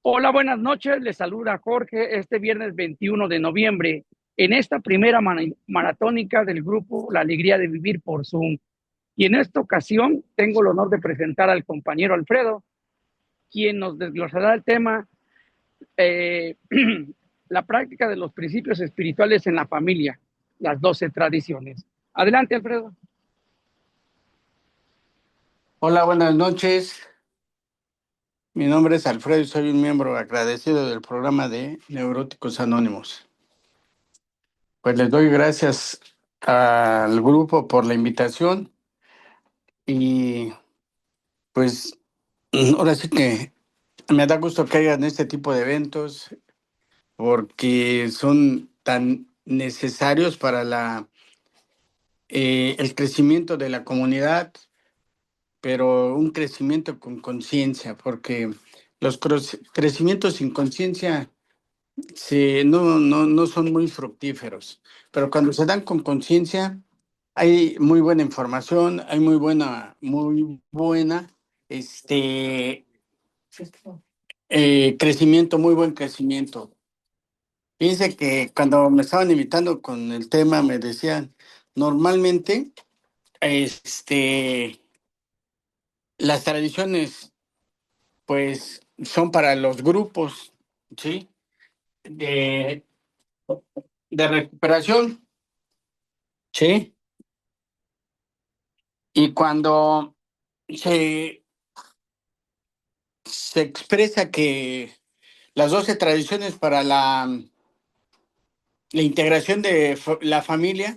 Hola, buenas noches. Les saluda Jorge este viernes 21 de noviembre en esta primera maratónica del grupo La Alegría de Vivir por Zoom. Y en esta ocasión tengo el honor de presentar al compañero Alfredo, quien nos desglosará el tema, eh, la práctica de los principios espirituales en la familia, las 12 tradiciones. Adelante, Alfredo. Hola, buenas noches. Mi nombre es Alfredo y soy un miembro agradecido del programa de Neuróticos Anónimos. Pues les doy gracias al grupo por la invitación y pues ahora sí que me da gusto que hayan este tipo de eventos porque son tan necesarios para el crecimiento de la comunidad, pero un crecimiento con conciencia, porque los crecimientos sin conciencia sí, no son muy fructíferos, pero cuando se dan con conciencia, hay muy buena información, hay muy buena, este, crecimiento, muy buen crecimiento. Fíjense que cuando me estaban invitando con el tema, me decían, normalmente, las tradiciones, pues, son para los grupos, ¿sí? De, de recuperación, ¿sí? Y cuando se, se expresa que las 12 tradiciones para la integración de la familia,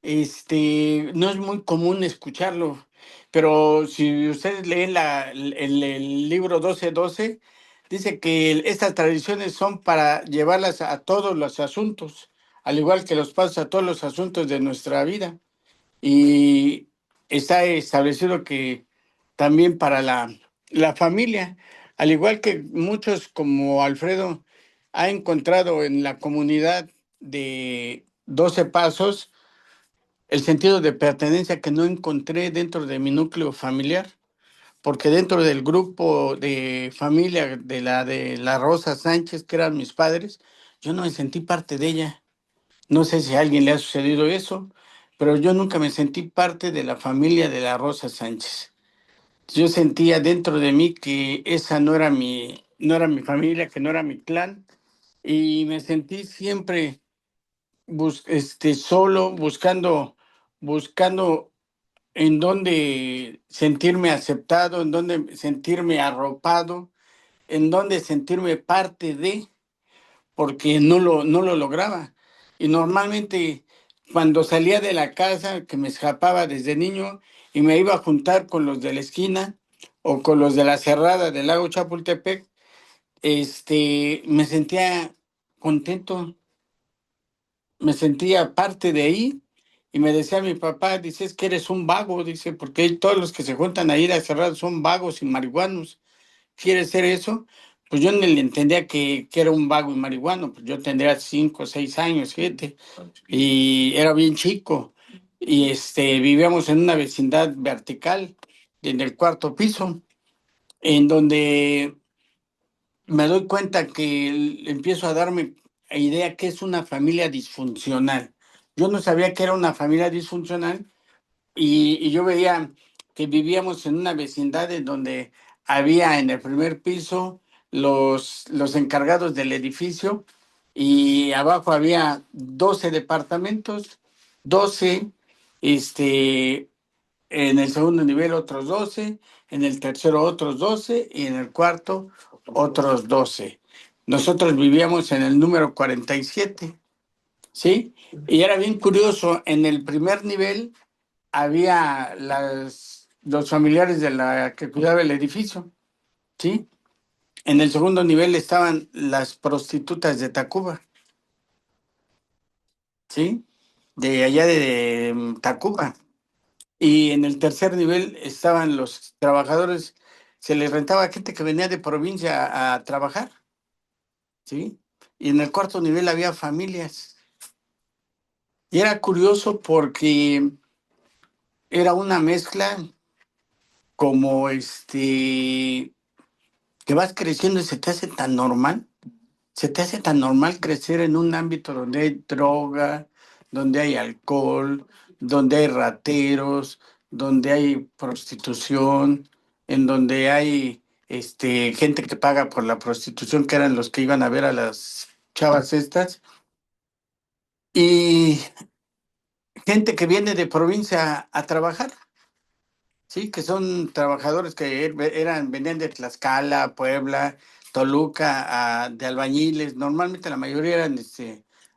no es muy común escucharlo, pero si ustedes leen el libro 12:12, dice que estas tradiciones son para llevarlas a todos los asuntos, al igual que los pasos a todos los asuntos de nuestra vida. Y está establecido que también para la familia, al igual que muchos como Alfredo ha encontrado en la comunidad de 12 Pasos el sentido de pertenencia que no encontré dentro de mi núcleo familiar, porque dentro del grupo de familia de la Rosa Sánchez, que eran mis padres, yo no me sentí parte de ella. No sé si a alguien le ha sucedido eso, pero yo nunca me sentí parte de la familia de la Rosa Sánchez. Yo sentía dentro de mí que esa no era mi familia, que no era mi clan, y me sentí siempre solo, buscando en dónde sentirme aceptado, en dónde sentirme arropado, en dónde sentirme parte de, porque no lo lograba. Y normalmente cuando salía de la casa, que me escapaba desde niño y me iba a juntar con los de la esquina o con los de la cerrada del lago Chapultepec, me sentía contento, me sentía parte de ahí. Y me decía mi papá, dice, es que eres un vago, dice, porque todos los que se juntan a ir a cerrar son vagos y marihuanos. ¿Quiere ser eso? Pues yo ni le entendía que era un vago y marihuano, pues yo tendría 5, 6 años, 7, y era bien chico. Y vivíamos en una vecindad vertical, en el cuarto piso, en donde me doy cuenta que empiezo a darme idea que es una familia disfuncional. Yo no sabía que era una familia disfuncional y yo veía que vivíamos en una vecindad en donde había en el primer piso los encargados del edificio y abajo había 12 departamentos, 12, en el segundo nivel otros 12, en el tercero otros 12 y en el cuarto otros 12. Nosotros vivíamos en el número 47, ¿sí? Y era bien curioso, en el primer nivel había los familiares de la que cuidaba el edificio, ¿sí? En el segundo nivel estaban las prostitutas de Tacuba, ¿sí? De allá de Tacuba. Y en el tercer nivel estaban los trabajadores, se les rentaba gente que venía de provincia a trabajar, ¿sí? Y en el cuarto nivel había familias. Y era curioso porque era una mezcla como que vas creciendo y se te hace tan normal. Se te hace tan normal crecer en un ámbito donde hay droga, donde hay alcohol, donde hay rateros, donde hay prostitución, en donde hay gente que paga por la prostitución, que eran los que iban a ver a las chavas estas, y gente que viene de provincia a trabajar. Sí, que son trabajadores que venían de Tlaxcala, Puebla, Toluca, de albañiles. Normalmente la mayoría eran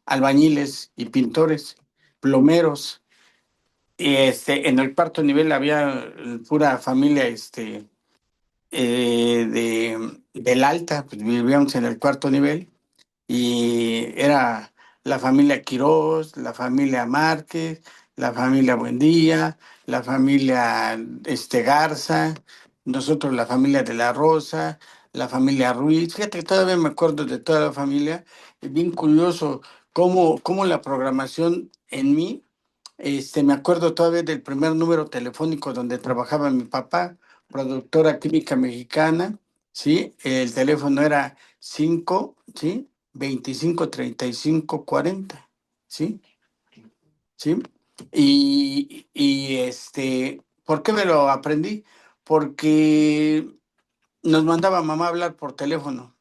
albañiles y pintores, plomeros. Y en el cuarto nivel había pura familia del Alta, pues vivíamos en el cuarto nivel y era la familia Quirós, la familia Márquez, la familia Buendía, la familia Garza, nosotros la familia de la Rosa, la familia Ruiz. Fíjate que todavía me acuerdo de toda la familia. Es bien curioso cómo la programación en mí, me acuerdo todavía del primer número telefónico donde trabajaba mi papá, productora química mexicana, ¿sí? El teléfono era 5, ¿sí? 25 35 40, ¿sí? ¿Sí? ¿Por qué me lo aprendí? Porque nos mandaba mamá a hablar por teléfono,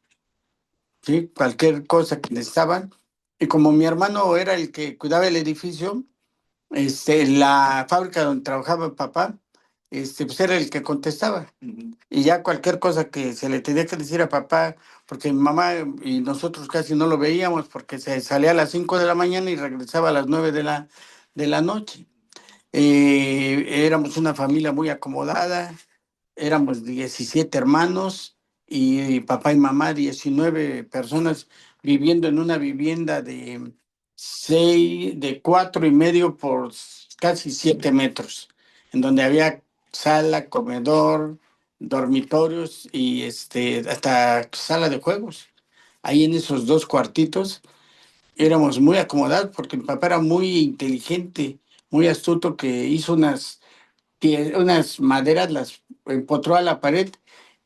¿sí? Cualquier cosa que necesitaban. Y como mi hermano era el que cuidaba el edificio, la fábrica donde trabajaba papá, pues era el que contestaba. Y ya cualquier cosa que se le tenía que decir a papá, porque mi mamá y nosotros casi no lo veíamos porque se salía a las 5 de la mañana y regresaba a las 9 de la noche. Éramos una familia muy acomodada, éramos 17 hermanos y papá y mamá, 19 personas viviendo en una vivienda de 4,5 por casi 7 metros, en donde había sala, comedor, dormitorios y hasta sala de juegos. Ahí en esos dos cuartitos éramos muy acomodados porque mi papá era muy inteligente, muy astuto, que hizo unas maderas, las empotró a la pared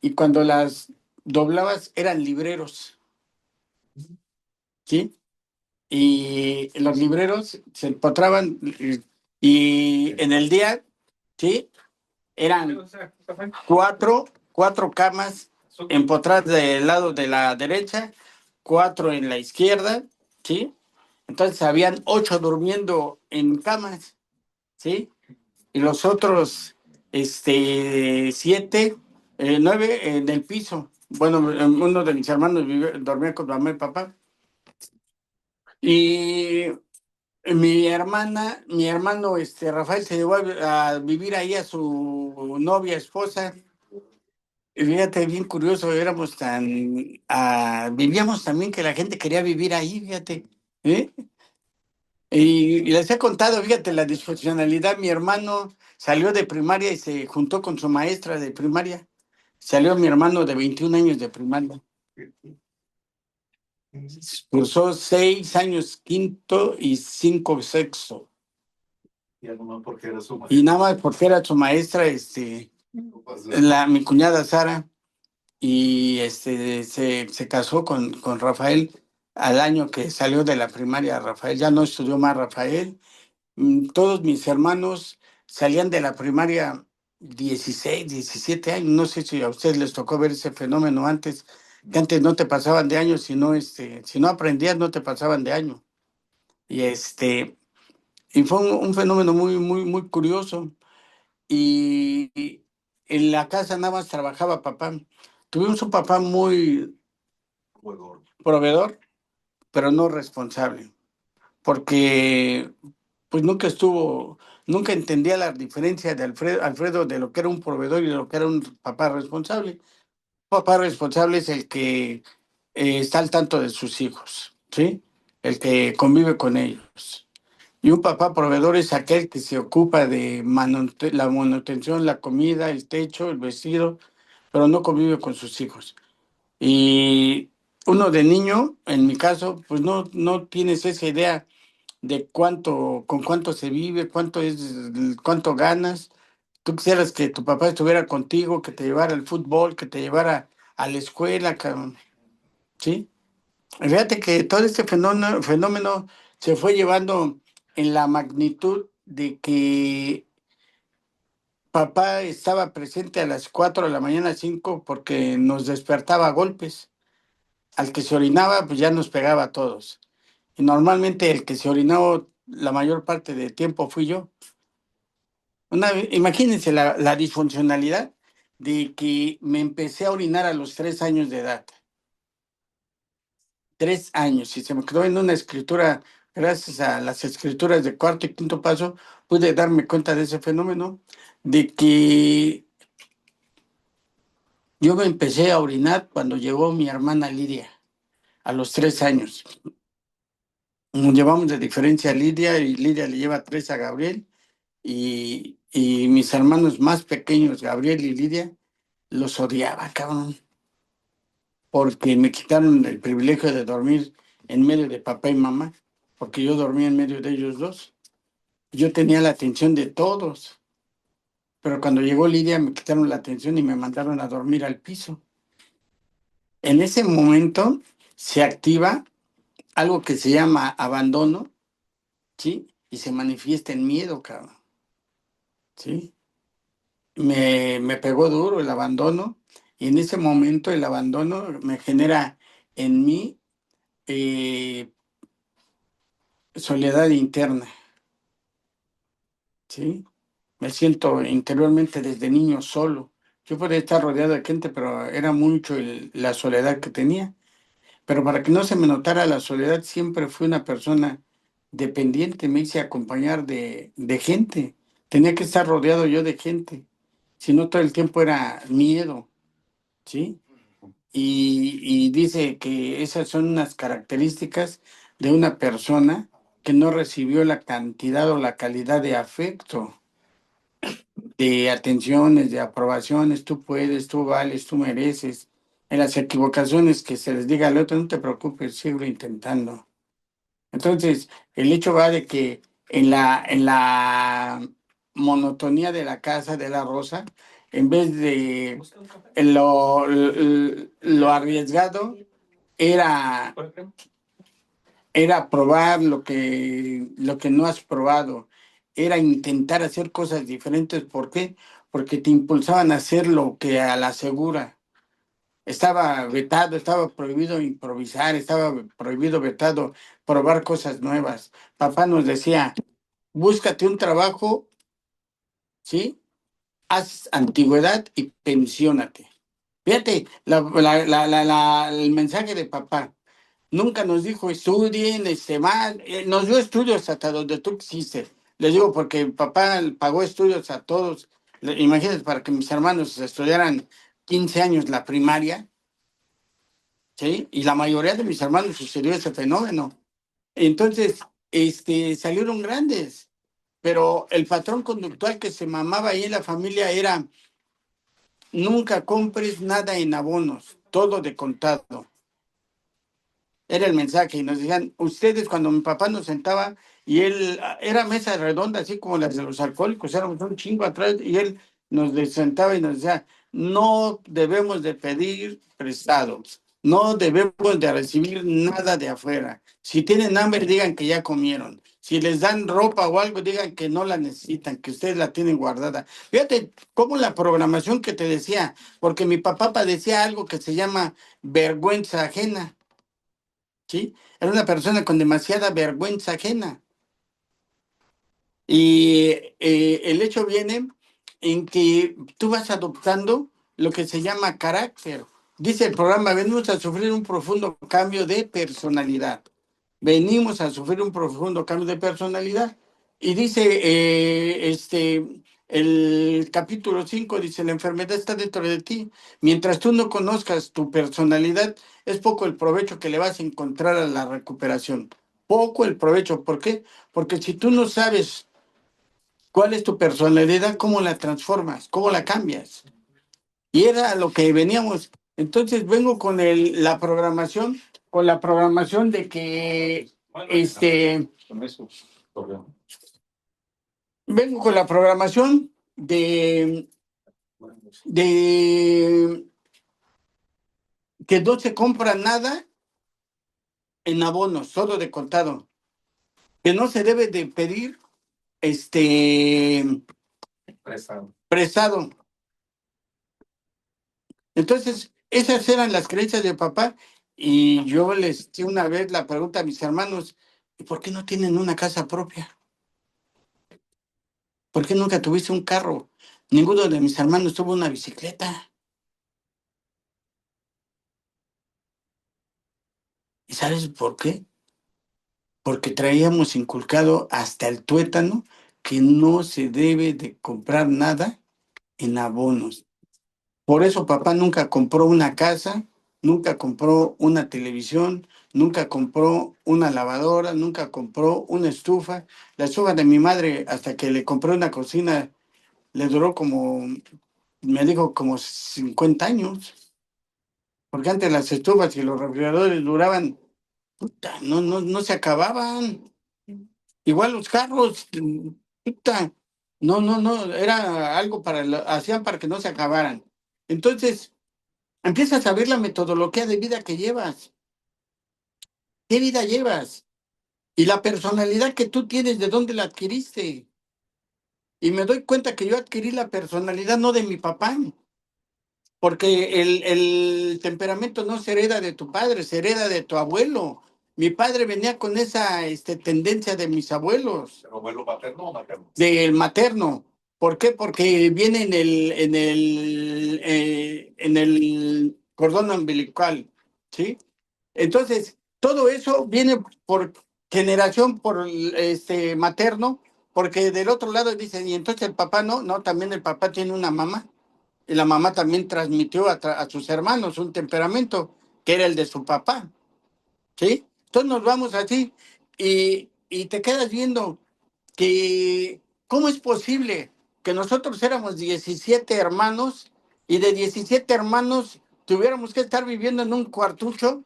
y cuando las doblabas eran libreros, ¿sí? Y los libreros se empotraban y en el día, ¿sí? Eran cuatro camas empotradas del lado de la derecha, cuatro en la izquierda, ¿sí? Entonces habían 8 durmiendo en camas, ¿sí? Y los otros, 7, 9 en el piso. Bueno, uno de mis hermanos dormía con mamá y papá. Y mi hermano, Rafael, se llevó a vivir ahí a su novia, esposa. Y fíjate, bien curioso, vivíamos también que la gente quería vivir ahí, fíjate. ¿Eh? Y les he contado, fíjate, la disfuncionalidad. Mi hermano salió de primaria y se juntó con su maestra de primaria. Salió mi hermano de 21 años de primaria. Cursó 6 años quinto y 5 sexto. Y nada más porque era su maestra. Y nada más porque era su maestra, mi cuñada Sara, y se casó con Rafael al año que salió de la primaria. Rafael ya no estudió más Rafael. Todos mis hermanos salían de la primaria 16, 17 años. No sé si a ustedes les tocó ver ese fenómeno antes, que antes no te pasaban de años, si no aprendías, no te pasaban de año. Y y fue un fenómeno muy, muy, muy curioso. Y en la casa nada más trabajaba papá. Tuvimos un papá muy proveedor, pero no responsable, porque pues nunca entendía la diferencia de Alfredo de lo que era un proveedor y de lo que era un papá responsable. Un papá responsable es el que está al tanto de sus hijos, ¿sí? El que convive con ellos. Y un papá proveedor es aquel que se ocupa de la manutención, la comida, el techo, el vestido, pero no convive con sus hijos. Y uno de niño, en mi caso, pues no tienes esa idea de con cuánto se vive, cuánto ganas. Tú quisieras que tu papá estuviera contigo, que te llevara al fútbol, que te llevara a la escuela, cabrón, ¿sí? Fíjate que todo este fenómeno se fue llevando en la magnitud de que papá estaba presente a las 4 de la mañana, 5, porque nos despertaba a golpes. Al que se orinaba, pues ya nos pegaba a todos. Y normalmente el que se orinó la mayor parte del tiempo fui yo. Imagínense la disfuncionalidad de que me empecé a orinar a los 3 años de edad. 3 años. Y se me quedó en una escritura, gracias a las escrituras de cuarto y quinto paso, pude darme cuenta de ese fenómeno, de que yo me empecé a orinar cuando llegó mi hermana Lidia, a los 3 años. Nos llevamos de diferencia a Lidia y Lidia le lleva 3 a Gabriel y mis hermanos más pequeños, Gabriel y Lidia, los odiaba, cabrón, porque me quitaron el privilegio de dormir en medio de papá y mamá, porque yo dormía en medio de ellos dos. Yo tenía la atención de todos, pero cuando llegó Lidia me quitaron la atención y me mandaron a dormir al piso. En ese momento se activa algo que se llama abandono, ¿sí? Y se manifiesta en miedo, cabrón, ¿sí? Me pegó duro el abandono y en ese momento el abandono me genera en mí eh, soledad interna, ¿sí? Me siento interiormente desde niño solo. Yo podía estar rodeado de gente, pero era mucho la soledad que tenía. Pero para que no se me notara la soledad, siempre fui una persona dependiente, me hice acompañar de gente. Tenía que estar rodeado yo de gente. Si no, todo el tiempo era miedo, ¿sí? Y dice que esas son unas características de una persona que no recibió la cantidad o la calidad de afecto, de atenciones, de aprobaciones. Tú puedes, tú vales, tú mereces. En las equivocaciones que se les diga al otro, no te preocupes, sigo intentando. Entonces, el hecho va de que en la monotonía de la casa de la Rosa, en vez de lo arriesgado, era, era probar lo que no has probado, era intentar hacer cosas diferentes. ¿Por qué? Porque te impulsaban a hacer lo que a la segura. Estaba vetado, estaba prohibido improvisar, estaba prohibido, vetado, probar cosas nuevas. Papá nos decía, búscate un trabajo, ¿sí? Haz antigüedad y pensiónate. Fíjate, el mensaje de papá. Nunca nos dijo estudien, mal. Nos dio estudios hasta donde tú quisiste. Les digo porque papá pagó estudios a todos. Imagínate, para que mis hermanos estudiaran 15 años la primaria, ¿sí? Y la mayoría de mis hermanos sucedió ese fenómeno. Entonces, salieron grandes, pero el patrón conductual que se mamaba ahí en la familia era nunca compres nada en abonos, todo de contado. Era el mensaje y nos decían, ustedes cuando mi papá nos sentaba y él, era mesa redonda, así como las de los alcohólicos, éramos un chingo atrás y él sentaba y nos decía, no debemos de pedir prestados, no debemos de recibir nada de afuera. Si tienen hambre, digan que ya comieron. Si les dan ropa o algo, digan que no la necesitan, que ustedes la tienen guardada. Fíjate cómo la programación que te decía, porque mi papá padecía algo que se llama vergüenza ajena. ¿Sí? Era una persona con demasiada vergüenza ajena. Y el hecho viene en que tú vas adoptando lo que se llama carácter. Dice el programa, venimos a sufrir un profundo cambio de personalidad. Venimos a sufrir un profundo cambio de personalidad. Y dice, el capítulo 5 dice, la enfermedad está dentro de ti. Mientras tú no conozcas tu personalidad, es poco el provecho que le vas a encontrar a la recuperación. Poco el provecho. ¿Por qué? Porque si tú no sabes cuál es tu personalidad, ¿cómo la transformas? ¿Cómo la cambias? Y era a lo que veníamos. Entonces vengo con la programación de que vengo con la programación de que no se compra nada en abonos, solo de contado, que no se debe de pedir prestado. Entonces, esas eran las creencias de papá y yo les hice una vez la pregunta a mis hermanos, ¿y por qué no tienen una casa propia? ¿Por qué nunca tuviste un carro? Ninguno de mis hermanos tuvo una bicicleta. ¿Y sabes por qué? Porque traíamos inculcado hasta el tuétano que no se debe de comprar nada en abonos. Por eso papá nunca compró una casa, nunca compró una televisión, nunca compró una lavadora, nunca compró una estufa. La estufa de mi madre, hasta que le compré una cocina, le duró como, me dijo, como 50 años. Porque antes las estufas y los refrigeradores duraban, puta, no se acababan. Igual los carros, puta, no, era algo hacían para que no se acabaran. Entonces, empiezas a ver la metodología de vida que llevas. ¿Qué vida llevas? Y la personalidad que tú tienes, ¿de dónde la adquiriste? Y me doy cuenta que yo adquirí la personalidad no de mi papá, porque el temperamento no se hereda de tu padre, se hereda de tu abuelo. Mi padre venía con esa tendencia de mis abuelos. ¿El abuelo paterno o materno? Del materno. ¿Por qué? Porque viene en el cordón umbilical, ¿sí? Entonces, todo eso viene por generación, por materno, porque del otro lado dicen, y entonces el papá no, también el papá tiene una mamá. Y la mamá también transmitió a sus hermanos un temperamento que era el de su papá, ¿sí? Entonces nos vamos así y te quedas viendo que cómo es posible que nosotros éramos 17 hermanos y de 17 hermanos tuviéramos que estar viviendo en un cuartucho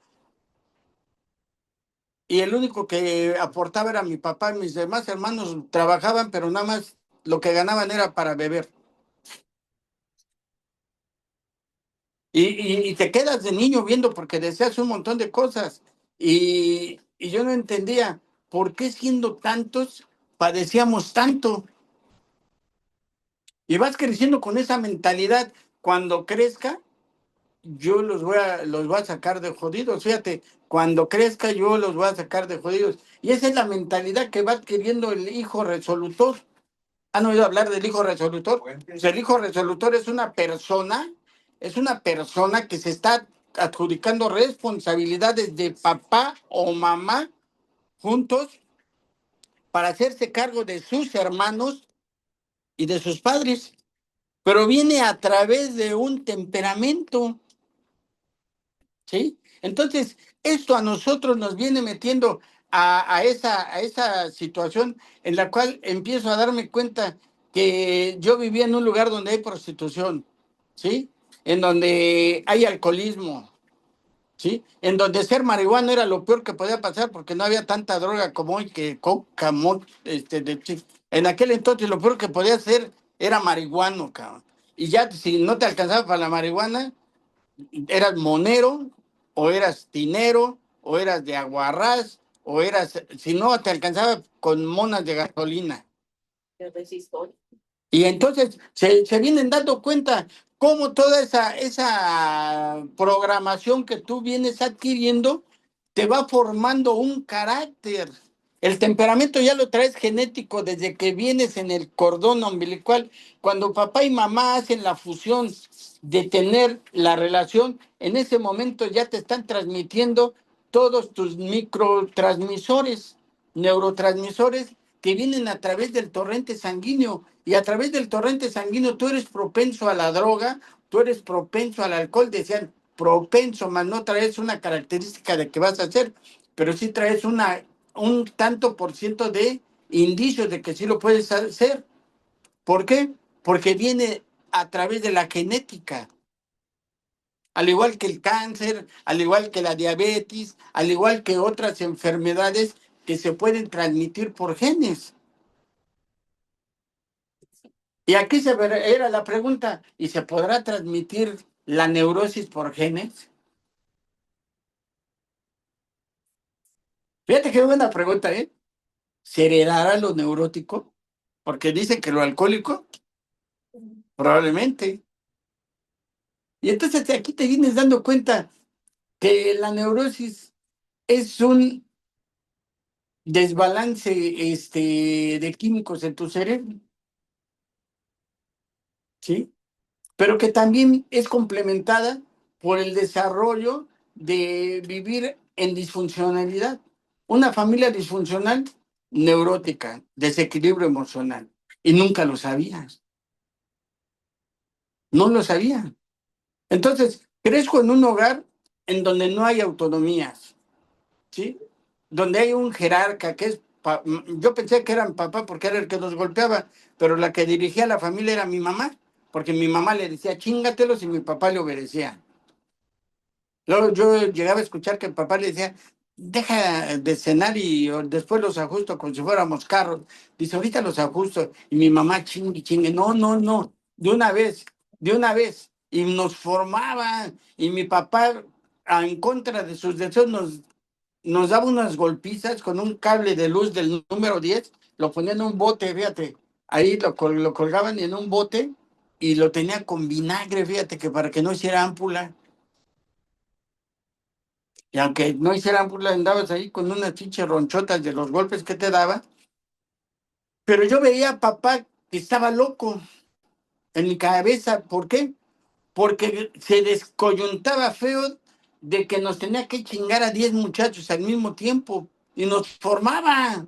y el único que aportaba era mi papá y mis demás hermanos trabajaban, pero nada más lo que ganaban era para beber. Y te quedas de niño viendo porque deseas un montón de cosas. Y yo no entendía por qué siendo tantos padecíamos tanto. Y vas creciendo con esa mentalidad. Cuando crezca, yo los voy a sacar de jodidos. Fíjate, cuando crezca, yo los voy a sacar de jodidos. Y esa es la mentalidad que va adquiriendo el hijo resolutor. ¿Han oído hablar del hijo resolutor? Pues el hijo resolutor es una persona que se está adjudicando responsabilidades de papá o mamá juntos para hacerse cargo de sus hermanos y de sus padres, pero viene a través de un temperamento, ¿sí? Entonces, esto a nosotros nos viene metiendo a esa situación en la cual empiezo a darme cuenta que yo vivía en un lugar donde hay prostitución, ¿sí? En donde hay alcoholismo, ¿sí? En donde ser marihuano era lo peor que podía pasar porque no había tanta droga como hoy que coca, en aquel entonces lo peor que podía hacer era marihuano, cabrón. Y ya si no te alcanzaba para la marihuana, eras monero, o eras tinero, o eras de aguarrás, si no te alcanzaba con monas de gasolina. Y entonces se vienen dando cuenta cómo toda esa programación que tú vienes adquiriendo te va formando un carácter. El temperamento ya lo traes genético desde que vienes en el cordón umbilical. Cuando papá y mamá hacen la fusión de tener la relación, en ese momento ya te están transmitiendo todos tus microtransmisores, neurotransmisores que vienen a través del torrente sanguíneo. Y a través del torrente sanguíneo tú eres propenso a la droga, tú eres propenso al alcohol. Decían propenso, más no traes una característica de que vas a hacer, pero sí traes un tanto por ciento de indicios de que sí lo puedes hacer. ¿Por qué? Porque viene a través de la genética. Al igual que el cáncer, al igual que la diabetes, al igual que otras enfermedades que se pueden transmitir por genes. Y aquí era la pregunta, ¿y se podrá transmitir la neurosis por genes? Fíjate qué buena pregunta, ¿eh? ¿Se heredará lo neurótico? Porque dicen que lo alcohólico, probablemente. Y entonces aquí te vienes dando cuenta que la neurosis es un desbalance de químicos en tu cerebro, ¿sí? Pero que también es complementada por el desarrollo de vivir en disfuncionalidad. Una familia disfuncional, neurótica, desequilibrio emocional. Y nunca lo sabías, no lo sabía. Entonces, crezco en un hogar en donde no hay autonomías, ¿sí? Donde hay un jerarca que es, yo pensé que era mi papá porque era el que nos golpeaba, pero la que dirigía la familia era mi mamá, porque mi mamá le decía chíngatelos y mi papá le obedecía. Luego yo llegaba a escuchar que el papá le decía, deja de cenar y después los ajusto como si fuéramos carros. Dice, ahorita los ajusto. Y mi mamá chingue, chingue. No, no, no. De una vez, de una vez. Y nos formaba. Y mi papá, en contra de sus deseos, nos daba unas golpizas con un cable de luz del número 10. Lo ponía en un bote, fíjate. Ahí lo colgaban en un bote y lo tenía con vinagre, fíjate, que para que no hiciera ámpula. Y aunque no hicieran burla, andabas ahí con unas pinches ronchotas de los golpes que te daba. Pero yo veía a papá que estaba loco en mi cabeza. ¿Por qué? Porque se descoyuntaba feo de que nos tenía que chingar a 10 muchachos al mismo tiempo y nos formaba.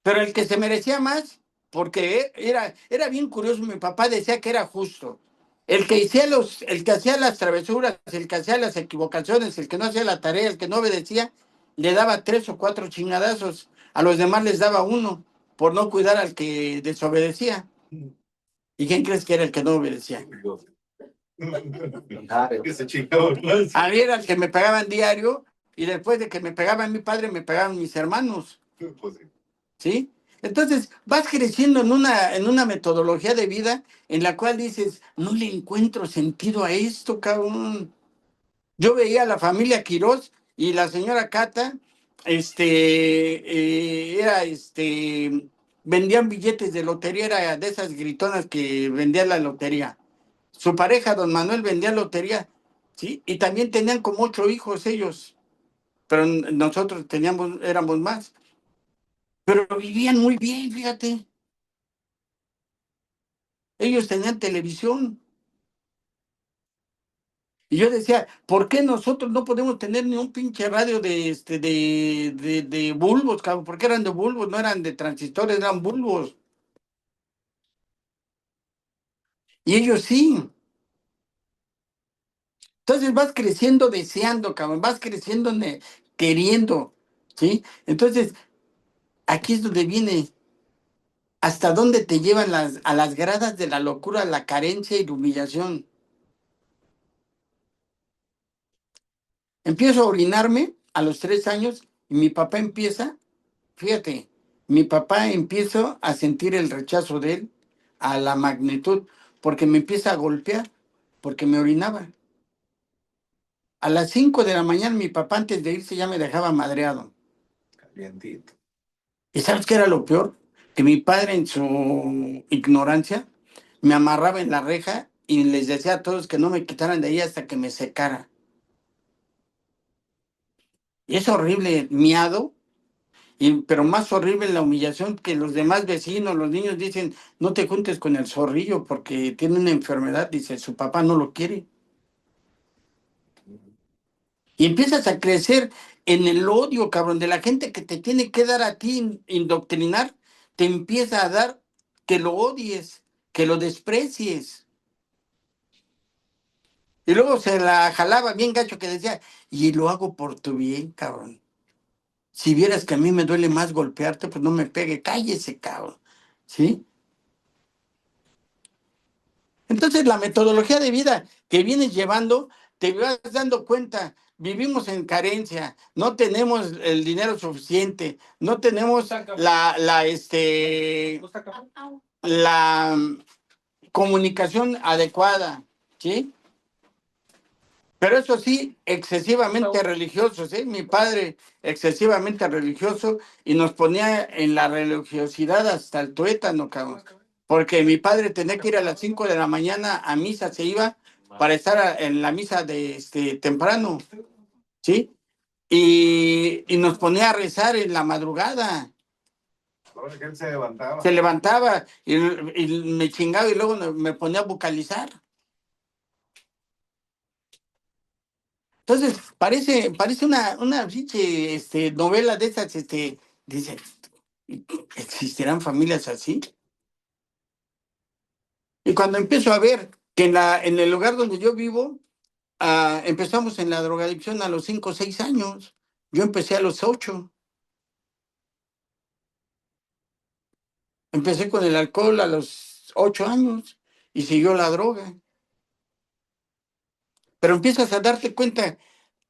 Pero el que se merecía más, porque era bien curioso, mi papá decía que era justo. El que hacía las travesuras, el que hacía las equivocaciones, el que no hacía la tarea, el que no obedecía, le daba 3 o 4 chingadazos. A los demás les daba uno, por no cuidar al que desobedecía. ¿Y quién crees que era el que no obedecía? A mí era el que me pegaban diario, y después de que me pegaban mi padre, me pegaban mis hermanos. ¿Sí? Entonces vas creciendo en una metodología de vida en la cual dices, no le encuentro sentido a esto, cabrón. Yo veía a la familia Quirós y la señora Cata, vendían billetes de lotería, era de esas gritonas que vendían la lotería. Su pareja, don Manuel, vendía lotería, ¿sí? Y también tenían como 8 hijos ellos, pero nosotros éramos más. Pero vivían muy bien, fíjate. Ellos tenían televisión. Y yo decía, ¿por qué nosotros no podemos tener ni un pinche radio de bulbos, cabrón? Porque eran de bulbos, no eran de transistores, eran bulbos. Y ellos sí. Entonces vas creciendo deseando, cabrón, vas creciendo queriendo, ¿sí? Entonces, aquí es donde viene, hasta dónde te llevan a las gradas de la locura, la carencia y la humillación. Empiezo a orinarme a los 3 años y mi papá empieza. Fíjate, mi papá empiezo a sentir el rechazo de él a la magnitud, porque me empieza a golpear, porque me orinaba. A las 5 de la mañana mi papá antes de irse ya me dejaba madreado. Calientito. ¿Y sabes qué era lo peor? Que mi padre en su ignorancia me amarraba en la reja y les decía a todos que no me quitaran de ahí hasta que me secara. Y es horrible, miado. Pero más horrible la humillación que los demás vecinos, los niños dicen, no te juntes con el zorrillo porque tiene una enfermedad, dice, su papá no lo quiere. Y empiezas a crecer en el odio, cabrón, de la gente que te tiene que dar a ti, indoctrinar, te empieza a dar que lo odies, que lo desprecies. Y luego se la jalaba bien gacho que decía, y lo hago por tu bien, cabrón. Si vieras que a mí me duele más golpearte, pues no me pegue, cállese, cabrón. ¿Sí? Entonces, la metodología de vida que vienes llevando, te vas dando cuenta, vivimos en carencia, no tenemos el dinero suficiente, no tenemos la comunicación adecuada, ¿sí? Pero eso sí, excesivamente religiosos, ¿eh? Mi padre, excesivamente religioso, y nos ponía en la religiosidad hasta el tuétano, cabrón. Porque mi padre tenía que ir a las 5 de la mañana a misa, se iba para estar en la misa de temprano, ¿sí? Y nos ponía a rezar en la madrugada. Él se levantaba. Se levantaba y me chingaba y luego me ponía a vocalizar. Entonces, parece una pinche novela de esas, dice, ¿existirán familias así? Y cuando empiezo a ver que en el lugar donde yo vivo, empezamos en la drogadicción a los 5 o 6 años. Yo empecé a los 8. Empecé con el alcohol a los 8 años y siguió la droga. Pero empiezas a darte cuenta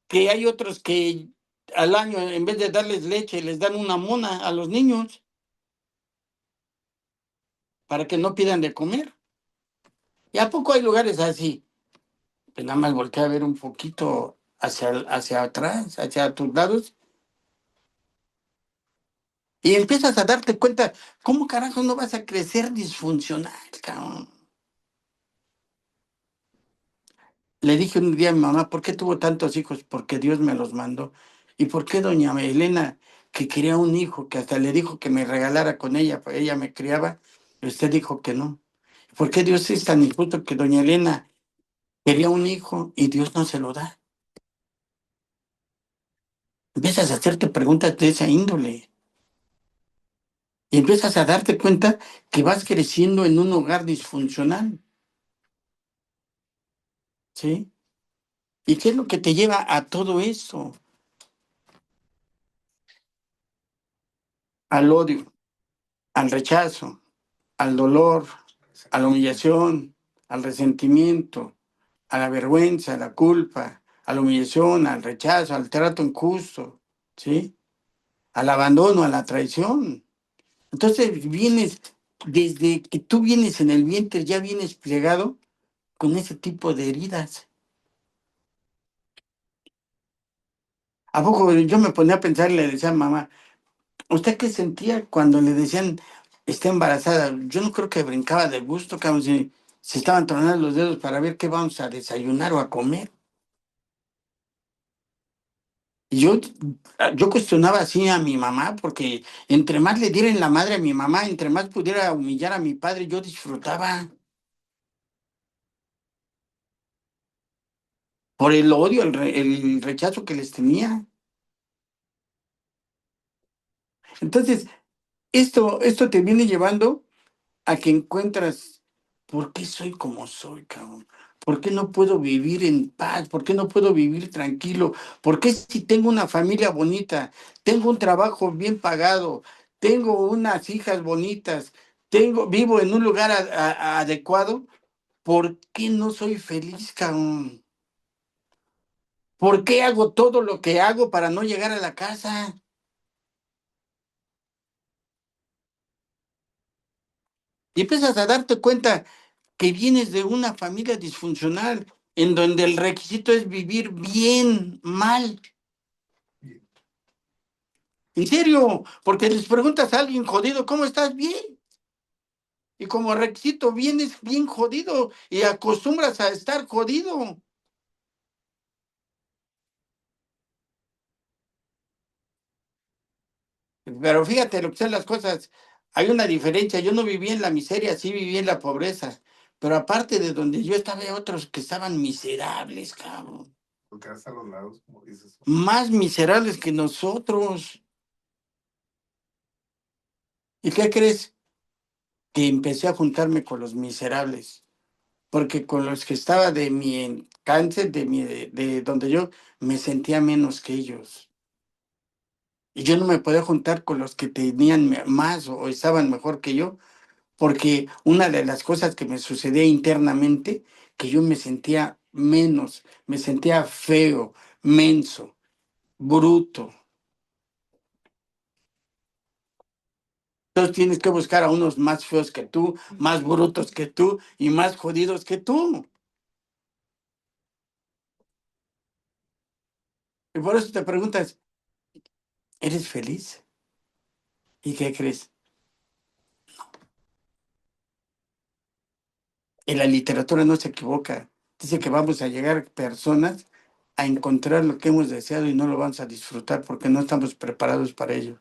que hay otros que al año, en vez de darles leche, les dan una mona a los niños para que no pidan de comer. ¿Y a poco hay lugares así? Pues nada más voltea a ver un poquito hacia atrás, hacia tus lados, y empiezas a darte cuenta, ¿cómo carajo no vas a crecer disfuncional, cabrón? Le dije un día a mi mamá, ¿por qué tuvo tantos hijos? Porque Dios me los mandó. ¿Y por qué doña Elena, que quería un hijo, que hasta le dijo que me regalara con ella, pues ella me criaba, y usted dijo que no? ¿Por qué Dios es tan injusto que doña Elena quería un hijo y Dios no se lo da? Empiezas a hacerte preguntas de esa índole. Y empiezas a darte cuenta que vas creciendo en un hogar disfuncional, ¿sí? ¿Y qué es lo que te lleva a todo eso? Al odio, al rechazo, al dolor, a la humillación, al resentimiento, a la vergüenza, a la culpa, a la humillación, al rechazo, al trato injusto, ¿sí? Al abandono, a la traición. Entonces vienes, desde que tú vienes en el vientre, ya vienes plegado con ese tipo de heridas. ¿A poco yo me ponía a pensar y le decía a mamá, ¿usted qué sentía cuando le decían está embarazada? Yo no creo que brincaba de gusto, cabrón, si se estaban tronando los dedos para ver qué vamos a desayunar o a comer. Y yo cuestionaba así a mi mamá, porque entre más le diera en la madre a mi mamá, entre más pudiera humillar a mi padre, yo disfrutaba por el odio, el rechazo que les tenía. Entonces, esto te viene llevando a que encuentras por qué soy como soy, cabrón. ¿Por qué no puedo vivir en paz? ¿Por qué no puedo vivir tranquilo? ¿Por qué si tengo una familia bonita, tengo un trabajo bien pagado, tengo unas hijas bonitas, vivo en un lugar adecuado? ¿Por qué no soy feliz, cabrón? ¿Por qué hago todo lo que hago para no llegar a la casa? Y empiezas a darte cuenta que vienes de una familia disfuncional en donde el requisito es vivir bien, mal. En serio, porque les preguntas a alguien jodido, ¿cómo estás? Bien. Y como requisito vienes bien jodido y acostumbras a estar jodido. Pero fíjate lo que son las cosas. Hay una diferencia. Yo no viví en la miseria, sí viví en la pobreza. Pero aparte de donde yo estaba, había otros que estaban miserables, cabrón. Porque hasta los lados, como dices. Más miserables que nosotros. ¿Y qué crees? Que empecé a juntarme con los miserables, porque con los que estaba de mi cáncer, de donde yo me sentía menos que ellos. Y yo no me podía juntar con los que tenían más o estaban mejor que yo, porque una de las cosas que me sucedía internamente, que yo me sentía menos, me sentía feo, menso, bruto. Entonces tienes que buscar a unos más feos que tú, más brutos que tú y más jodidos que tú. Y por eso te preguntas, ¿eres feliz? ¿Y qué crees? En la literatura no se equivoca. Dice que vamos a llegar personas a encontrar lo que hemos deseado y no lo vamos a disfrutar porque no estamos preparados para ello.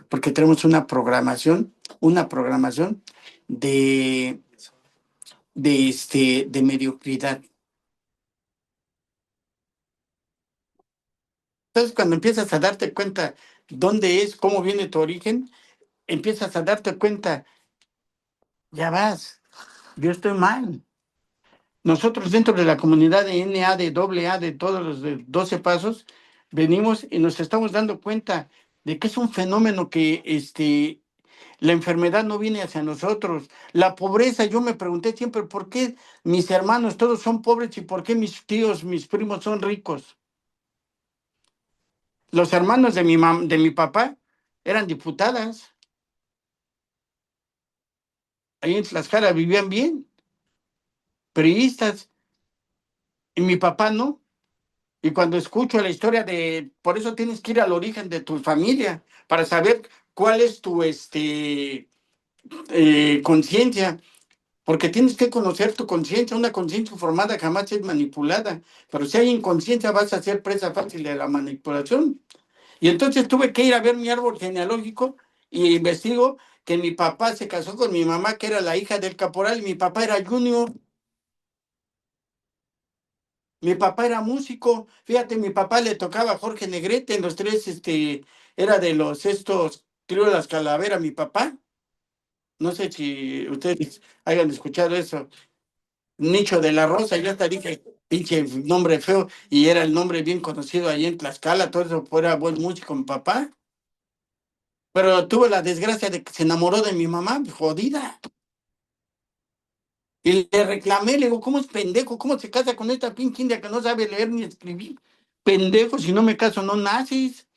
Porque tenemos una programación de, de mediocridad. Entonces, cuando empiezas a darte cuenta dónde es, cómo viene tu origen, empiezas a darte cuenta, ya vas, yo estoy mal. Nosotros dentro de la comunidad de NA, de AA, de todos los de 12 pasos, venimos y nos estamos dando cuenta de que es un fenómeno que la enfermedad no viene hacia nosotros. La pobreza, yo me pregunté siempre, ¿por qué mis hermanos todos son pobres y por qué mis tíos, mis primos son ricos? Los hermanos de de mi papá eran diputadas, ahí en Tlaxcala vivían bien, priistas, y mi papá no. Y cuando escucho la historia por eso tienes que ir al origen de tu familia para saber cuál es tu conciencia, porque tienes que conocer tu conciencia. Una conciencia formada jamás es manipulada, pero si hay inconsciencia vas a ser presa fácil de la manipulación. Y entonces tuve que ir a ver mi árbol genealógico y investigo que mi papá se casó con mi mamá, que era la hija del caporal, y mi papá era Junior. Mi papá era músico, fíjate, mi papá le tocaba a Jorge Negrete en los tres, era de los estos trío Las Calaveras, mi papá. No sé si ustedes hayan escuchado eso. Nicho de la Rosa, yo hasta dije, pinche nombre feo, y era el nombre bien conocido ahí en Tlaxcala, todo eso fuera buen músico, mi papá. Pero tuve la desgracia de que se enamoró de mi mamá, jodida. Y le reclamé, le digo, ¿cómo es pendejo? ¿Cómo se casa con esta pinche india que no sabe leer ni escribir? Pendejo, si no me caso, no naces.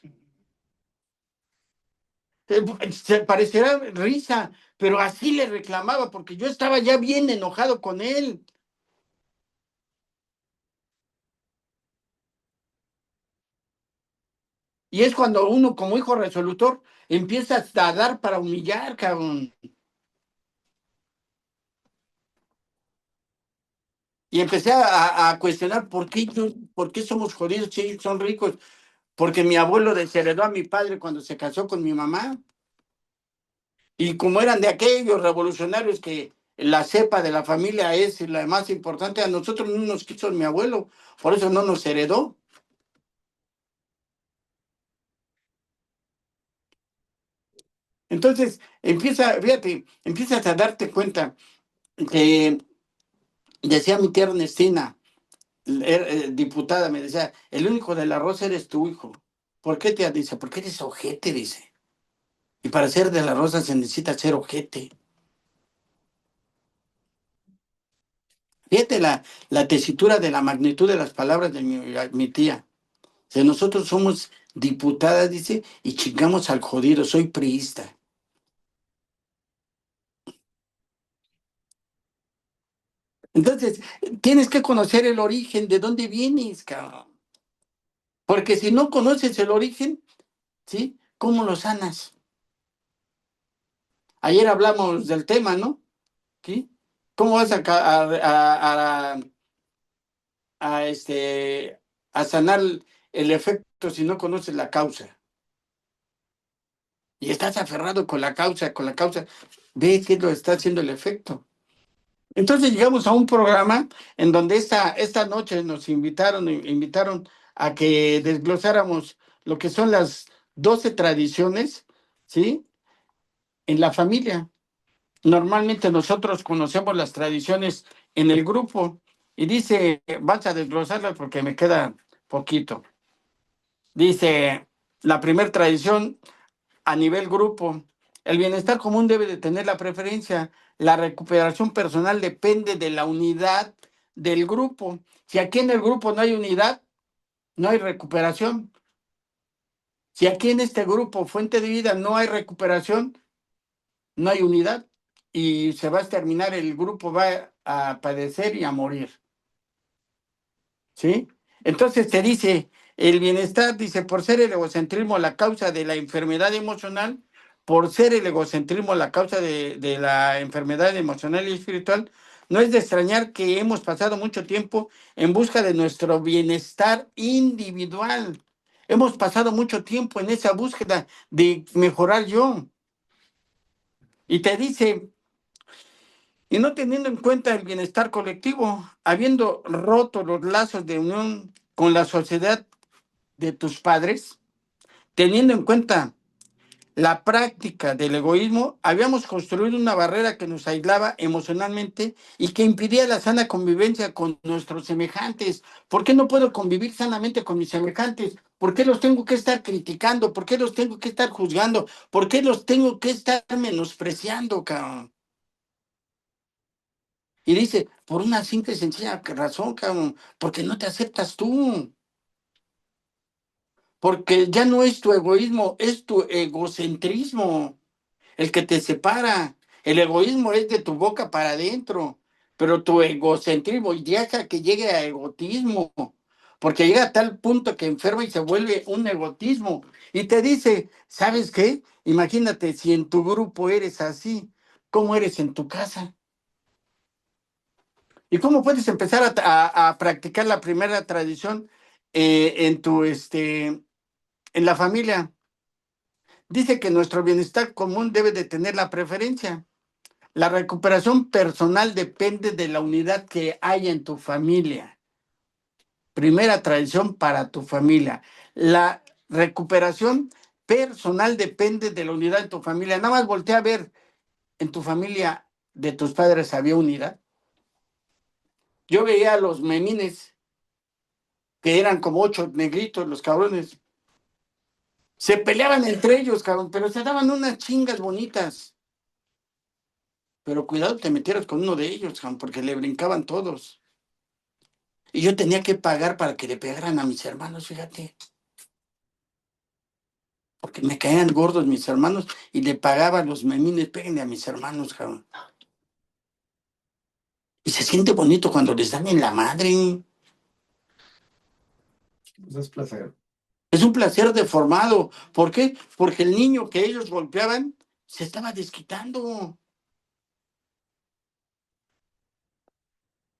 Se parecerá risa, pero así le reclamaba, porque yo estaba ya bien enojado con él. Y es cuando uno, como hijo resolutor, empieza a dar para humillar, cabrón. Y empecé a cuestionar por qué somos jodidos si ellos son ricos. Porque mi abuelo desheredó a mi padre cuando se casó con mi mamá. Y como eran de aquellos revolucionarios que la cepa de la familia es la más importante, a nosotros no nos quiso mi abuelo, por eso no nos heredó. Entonces, fíjate, empiezas a darte cuenta que decía mi tía Ernestina, diputada, me decía, el único del arroz eres tu hijo. ¿Por qué tía? Dice, porque eres ojete, dice. Y para ser de la rosa se necesita ser ojete. Fíjate la tesitura de la magnitud de las palabras de mi tía. Si nosotros somos diputadas, dice, y chingamos al jodido, soy priista. Entonces, tienes que conocer el origen, de dónde vienes, cabrón. Porque si no conoces el origen, ¿sí? ¿Cómo lo sanas? Ayer hablamos del tema, ¿no? ¿Sí? ¿Cómo vas a, a sanar el efecto si no conoces la causa? Y estás aferrado con la causa, ve qué lo está haciendo el efecto. Entonces llegamos a un programa en donde esta noche nos invitaron a que desglosáramos lo que son las 12 tradiciones, ¿sí? En la familia. Normalmente nosotros conocemos las tradiciones en el grupo y dice, vas a desglosarlas porque me queda poquito. Dice, la primera tradición a nivel grupo, el bienestar común debe de tener la preferencia. La recuperación personal depende de la unidad del grupo. Si aquí en el grupo no hay unidad, no hay recuperación. Si aquí en este grupo, fuente de vida, no hay recuperación, no hay unidad y se va a terminar, el grupo va a padecer y a morir. ¿Sí? Entonces te dice, El bienestar, dice, por ser el egocentrismo la causa de la enfermedad emocional, por ser el egocentrismo la causa de la enfermedad emocional y espiritual, no es de extrañar que hemos pasado mucho tiempo en busca de nuestro bienestar individual. Hemos pasado mucho tiempo en esa búsqueda de mejorar yo. Y te dice, y no teniendo en cuenta el bienestar colectivo, habiendo roto los lazos de unión con la sociedad de tus padres, teniendo en cuenta la práctica del egoísmo, habíamos construido una barrera que nos aislaba emocionalmente y que impidía la sana convivencia con nuestros semejantes. ¿Por qué no puedo convivir sanamente con mis semejantes? ¿Por qué los tengo que estar criticando? ¿Por qué los tengo que estar juzgando? ¿Por qué los tengo que estar menospreciando, cabrón? Y dice, por una simple y sencilla razón, cabrón, porque no te aceptas tú, porque ya no es tu egoísmo, es tu egocentrismo el que te separa. El egoísmo es de tu boca para adentro, pero tu egocentrismo, y deja que llegue a egotismo, porque llega a tal punto que enferma y se vuelve un egotismo. Y te dice, ¿sabes qué? Imagínate si en tu grupo eres así, ¿cómo eres en tu casa? ¿Y cómo puedes empezar a practicar la primera tradición en la familia? Dice que nuestro bienestar común debe de tener la preferencia. La recuperación personal depende de la unidad que haya en tu familia. Primera tradición para tu familia. La recuperación personal depende de la unidad de tu familia. Nada más voltea a ver, en tu familia de tus padres había unidad. Yo veía a los memines, que eran como 8 negritos, los cabrones. Se peleaban entre ellos, cabrón, pero se daban unas chingas bonitas. Pero cuidado te metieras con uno de ellos, cabrón, porque le brincaban todos. Y yo tenía que pagar para que le pegaran a mis hermanos, fíjate, porque me caían gordos mis hermanos y le pagaba a los memines, péguenle a mis hermanos, cabrón. Y se siente bonito cuando les dan en la madre. Eso es placer. Es un placer deformado. ¿Por qué? Porque el niño que ellos golpeaban se estaba desquitando.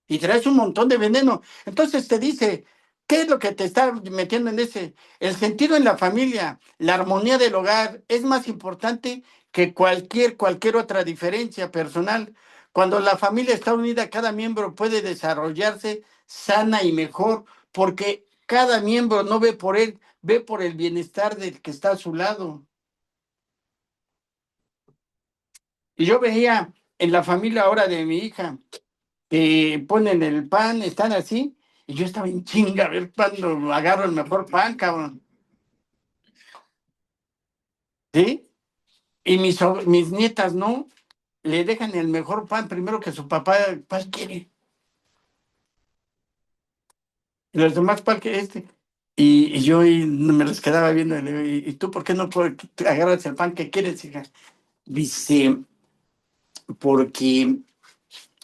Y traes un montón de veneno. Entonces te dice, ¿qué es lo que te está metiendo en ese? El sentido en la familia, la armonía del hogar es más importante que cualquier otra diferencia personal. Cuando la familia está unida, cada miembro puede desarrollarse sana y mejor, porque cada miembro no ve por él, ve por el bienestar del que está a su lado. Y yo veía en la familia ahora de mi hija, ponen el pan, están así, y yo estaba en chinga a ver cuándo agarro el mejor pan, cabrón. ¿Sí? Y mis nietas no, le dejan el mejor pan primero que su papá, ¿cuál quiere? Y los demás, ¿cuál que este? Y yo no me los quedaba viendo, y le digo, ¿y tú por qué no agarras el pan que quieres, hija? Dice, porque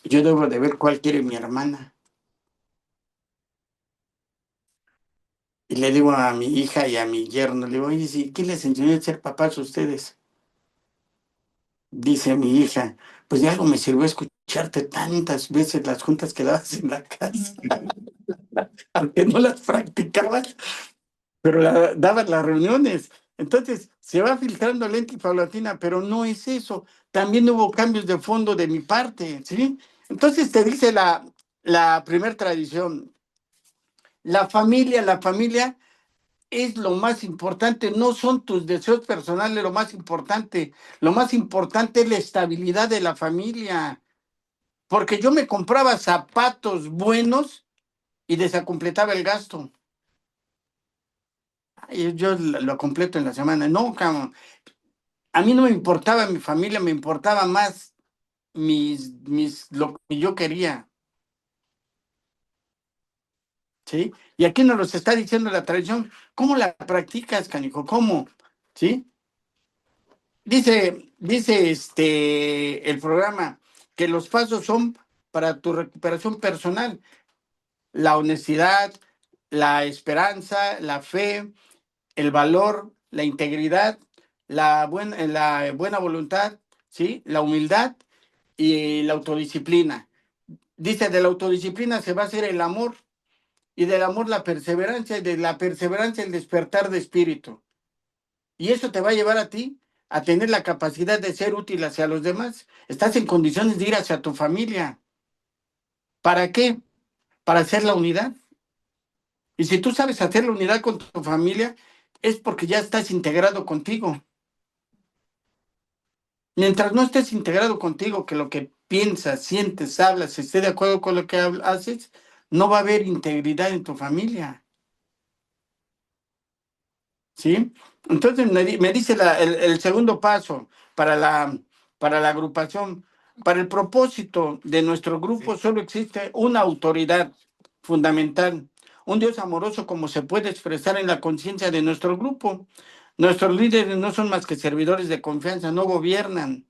yo debo de ver cuál quiere mi hermana. Y le digo a mi hija y a mi yerno, le digo, oye, ¿sí, ¿quién les enseñó a ser papás a ustedes? Dice mi hija, pues de algo me sirvió escucharte tantas veces las juntas que dabas en la casa, aunque no las practicabas, pero dabas las reuniones. Entonces, se va filtrando lenta y paulatina, pero no es eso. También hubo cambios de fondo de mi parte, ¿sí? Entonces te dice la primera tradición, la familia es lo más importante, no son tus deseos personales lo más importante es la estabilidad de la familia. Porque yo me compraba zapatos buenos y desacompletaba el gasto. Y yo lo completo en la semana. No, cabrón. A mí no me importaba mi familia, me importaba más lo que yo quería. ¿Sí? Y aquí nos los está diciendo la tradición. ¿Cómo la practicas, canijo? ¿Cómo? ¿Sí? Dice el programa que los pasos son para tu recuperación personal. La honestidad, la esperanza, la fe, el valor, la integridad, la buena voluntad, ¿sí? La humildad y la autodisciplina. Dice, de la autodisciplina se va a hacer el amor, y del amor la perseverancia, y de la perseverancia el despertar de espíritu. Y eso te va a llevar a ti a tener la capacidad de ser útil hacia los demás. Estás en condiciones de ir hacia tu familia. ¿Para qué? Para hacer la unidad. Y si tú sabes hacer la unidad con tu familia, es porque ya estás integrado contigo. Mientras no estés integrado contigo, que lo que piensas, sientes, hablas, esté de acuerdo con lo que haces, no va a haber integridad en tu familia. ¿Sí? Entonces me dice el segundo paso para la agrupación. Para el propósito de nuestro grupo solo existe una autoridad fundamental, un Dios amoroso como se puede expresar en la conciencia de nuestro grupo. Nuestros líderes no son más que servidores de confianza, no gobiernan.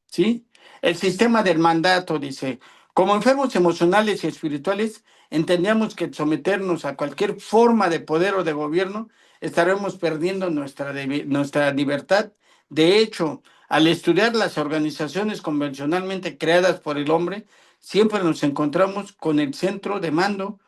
¿Sí? El sistema del mandato dice, como enfermos emocionales y espirituales, entendíamos que someternos a cualquier forma de poder o de gobierno estaremos perdiendo nuestra libertad. De hecho, al estudiar las organizaciones convencionalmente creadas por el hombre, siempre nos encontramos con el centro de mando.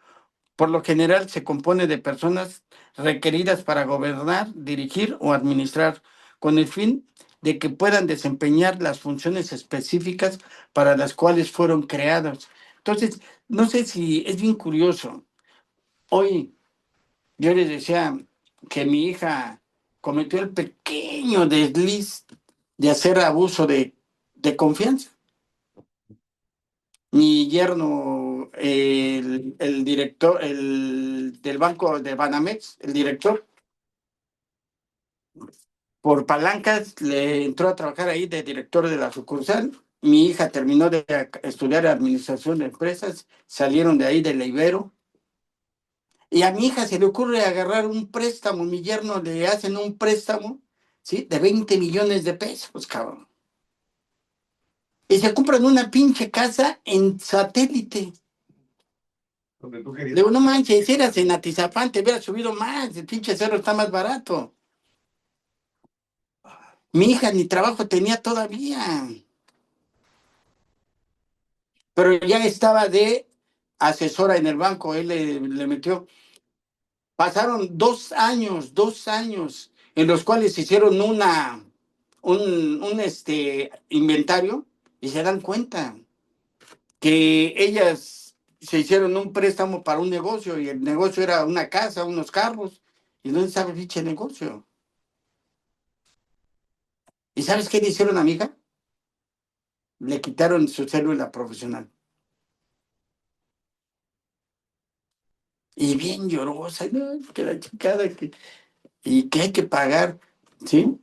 Por lo general se compone de personas requeridas para gobernar, dirigir o administrar, con el fin de que puedan desempeñar las funciones específicas para las cuales fueron creados. Entonces, no sé si es bien curioso. Hoy yo les decía que mi hija cometió el pequeño desliz de hacer abuso de confianza. Mi yerno, el director del banco de Banamex, el director, por palancas le entró a trabajar ahí de director de la sucursal. Mi hija terminó de estudiar administración de empresas, salieron de ahí de la Ibero. Y a mi hija se le ocurre agarrar un préstamo, mi yerno le hacen un préstamo, ¿sí? De 20 millones de pesos, cabrón. Y se compran una pinche casa en satélite. Donde tú querías. Digo, no manches, si eras en Atizapán, te hubiera subido más, el pinche cerro está más barato. Mi hija ni trabajo tenía todavía, pero ya estaba de asesora en el banco, él le metió. Pasaron 2 años en los cuales hicieron un inventario y se dan cuenta que ellas se hicieron un préstamo para un negocio y el negocio era una casa, unos carros. ¿Y dónde estaba el pinche negocio? ¿Y sabes qué le hicieron a mi hija? Le quitaron su célula profesional. Y bien llorosa, ¿no? Que la chingada, y que hay que pagar, ¿sí?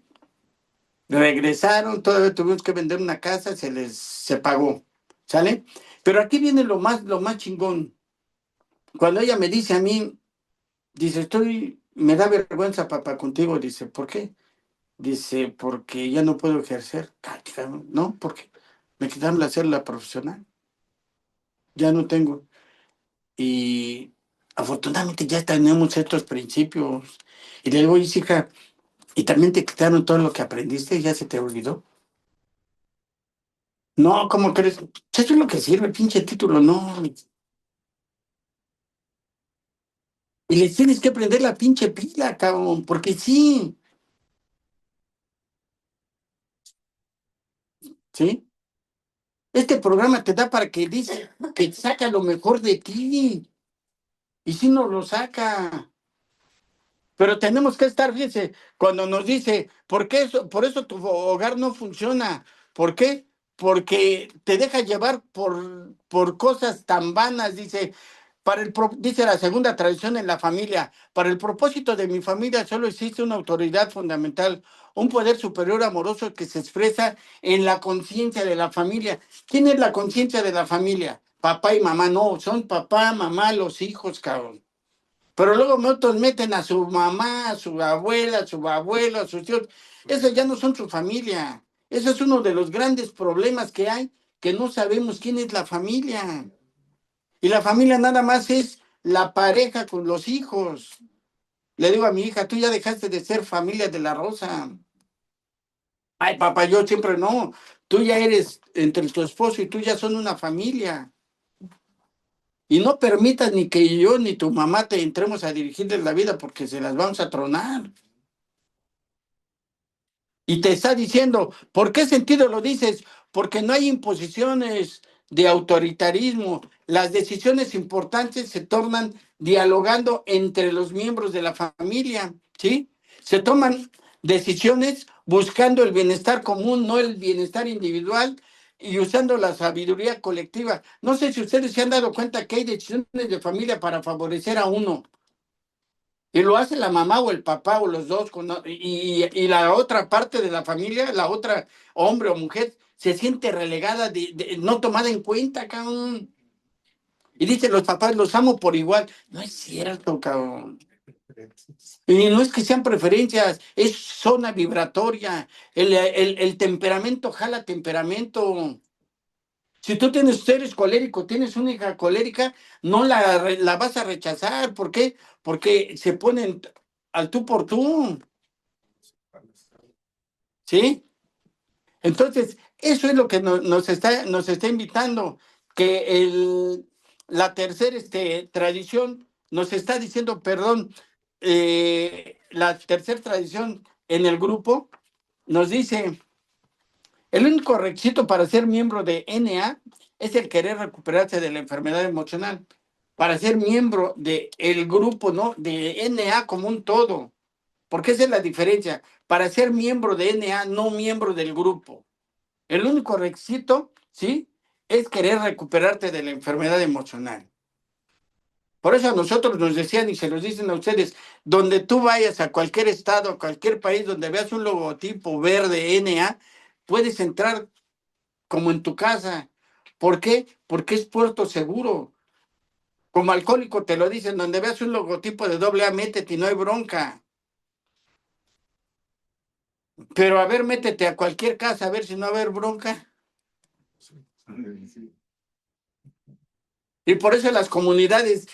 Regresaron, todavía tuvimos que vender una casa, se pagó, ¿sale? Pero aquí viene lo más chingón. Cuando ella me dice a mí, dice, me da vergüenza, papá, contigo, dice, ¿por qué? Dice, porque ya no puedo ejercer. No, porque me quitaron la célula profesional, ya no tengo. Y afortunadamente ya tenemos estos principios. Y le digo, oye, hija, ¿y también te quitaron todo lo que aprendiste y ya se te olvidó? No, ¿cómo crees? Eso es lo que sirve, pinche título, no. Y les tienes que prender la pinche pila, cabrón, porque sí, ¿sí? Este programa te da para que dice que saca lo mejor de ti. Y si no lo saca. Pero tenemos que estar, fíjese, cuando nos dice, por eso tu hogar no funciona? ¿Por qué? Porque te deja llevar por cosas tan vanas, dice, dice la segunda tradición en la familia, para el propósito de mi familia solo existe una autoridad fundamental, un poder superior amoroso que se expresa en la conciencia de la familia. ¿Quién es la conciencia de la familia? Papá y mamá, no, son papá, mamá, los hijos, cabrón. Pero luego otros meten a su mamá, a su abuela, a su abuelo, a sus hijos. Esos ya no son su familia. Ese es uno de los grandes problemas que hay, que no sabemos quién es la familia. Y la familia nada más es la pareja con los hijos. Le digo a mi hija, tú ya dejaste de ser familia de la Rosa. Ay, papá, yo siempre no. Tú ya eres, entre tu esposo y tú ya son una familia. Y no permitas ni que yo ni tu mamá te entremos a dirigirles la vida porque se las vamos a tronar. Y te está diciendo, ¿por qué sentido lo dices? Porque no hay imposiciones de autoritarismo. Las decisiones importantes se tornan dialogando entre los miembros de la familia, ¿sí? Se toman decisiones buscando el bienestar común, no el bienestar individual y usando la sabiduría colectiva. No sé si ustedes se han dado cuenta que hay decisiones de familia para favorecer a uno. Y lo hace la mamá o el papá o los dos, y la otra parte de la familia, la otra hombre o mujer, se siente relegada, no tomada en cuenta, cabrón. Y dice, los papás los amo por igual. No es cierto, cabrón. Y no es que sean preferencias, es zona vibratoria. El temperamento jala temperamento. Si tú eres colérico, tienes una hija colérica, no la vas a rechazar. ¿Por qué? Porque se ponen al tú por tú, ¿sí? Entonces, eso es lo que nos está invitando, que la tercera tradición nos está diciendo, perdón, la tercera tradición en el grupo nos dice, el único requisito para ser miembro de NA es el querer recuperarse de la enfermedad emocional. Para ser miembro del grupo, ¿no? De NA como un todo. Porque esa es la diferencia. Para ser miembro de NA, no miembro del grupo. El único requisito, ¿sí? Es querer recuperarte de la enfermedad emocional. Por eso a nosotros nos decían y se los dicen a ustedes, donde tú vayas a cualquier estado, a cualquier país donde veas un logotipo verde NA, puedes entrar como en tu casa. ¿Por qué? Porque es puerto seguro. Como alcohólico te lo dicen, donde veas un logotipo de AA, métete y no hay bronca. Pero a ver, métete a cualquier casa a ver si no va a haber bronca. Y por eso las comunidades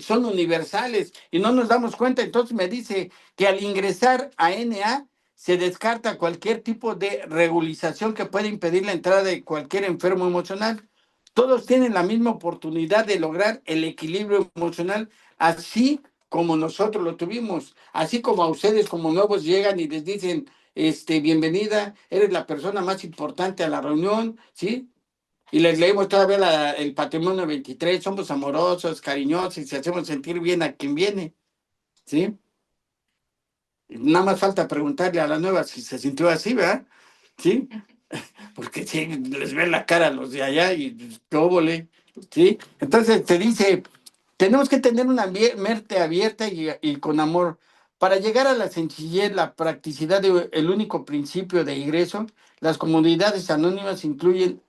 son universales y no nos damos cuenta. Entonces me dice que al ingresar a NA se descarta cualquier tipo de regularización que pueda impedir la entrada de cualquier enfermo emocional. Todos tienen la misma oportunidad de lograr el equilibrio emocional, así como nosotros lo tuvimos, así como a ustedes como nuevos llegan y les dicen, bienvenida, eres la persona más importante a la reunión, ¿sí? Y les leímos todavía el patrimonio 23, somos amorosos, cariñosos y hacemos sentir bien a quien viene, ¿sí? Nada más falta preguntarle a la nueva si se sintió así, ¿verdad? ¿Sí? Porque sí, les ve la cara a los de allá y qué óvole, ¿sí? Entonces te dice, tenemos que tener una mente abierta y con amor. Para llegar a la sencillez, la practicidad del único principio de ingreso, las comunidades anónimas incluyen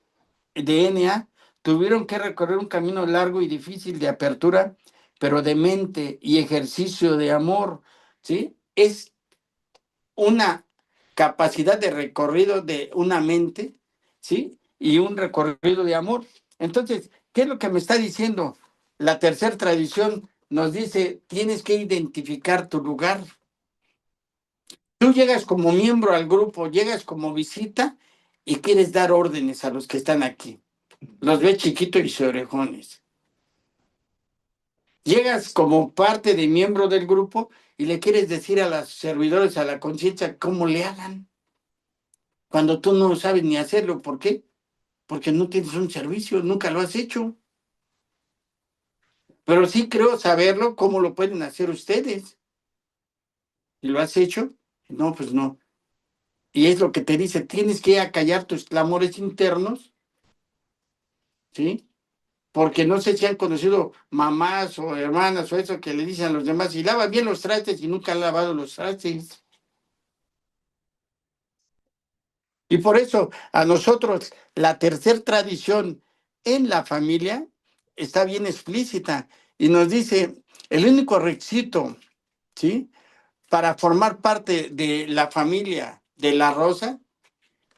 de NA tuvieron que recorrer un camino largo y difícil de apertura, pero de mente y ejercicio de amor, ¿sí? Es una capacidad de recorrido de una mente, ¿sí? Y un recorrido de amor. Entonces, ¿qué es lo que me está diciendo? La tercera tradición nos dice, tienes que identificar tu lugar. Tú llegas como miembro al grupo, llegas como visita y quieres dar órdenes a los que están aquí. Los ves chiquitos y orejones. Llegas como parte de miembro del grupo y le quieres decir a los servidores, a la conciencia, cómo le hagan, cuando tú no sabes ni hacerlo. ¿Por qué? Porque no tienes un servicio, nunca lo has hecho. Pero sí creo saberlo, cómo lo pueden hacer ustedes. ¿Y lo has hecho? No, pues no. Y es lo que te dice, tienes que acallar tus clamores internos, ¿sí? Porque no sé si han conocido mamás o hermanas o eso que le dicen a los demás, y lava bien los trastes y nunca han lavado los trastes. Y por eso a nosotros la tercera tradición en la familia está bien explícita y nos dice, el único requisito, ¿sí? Para formar parte de la familia de la Rosa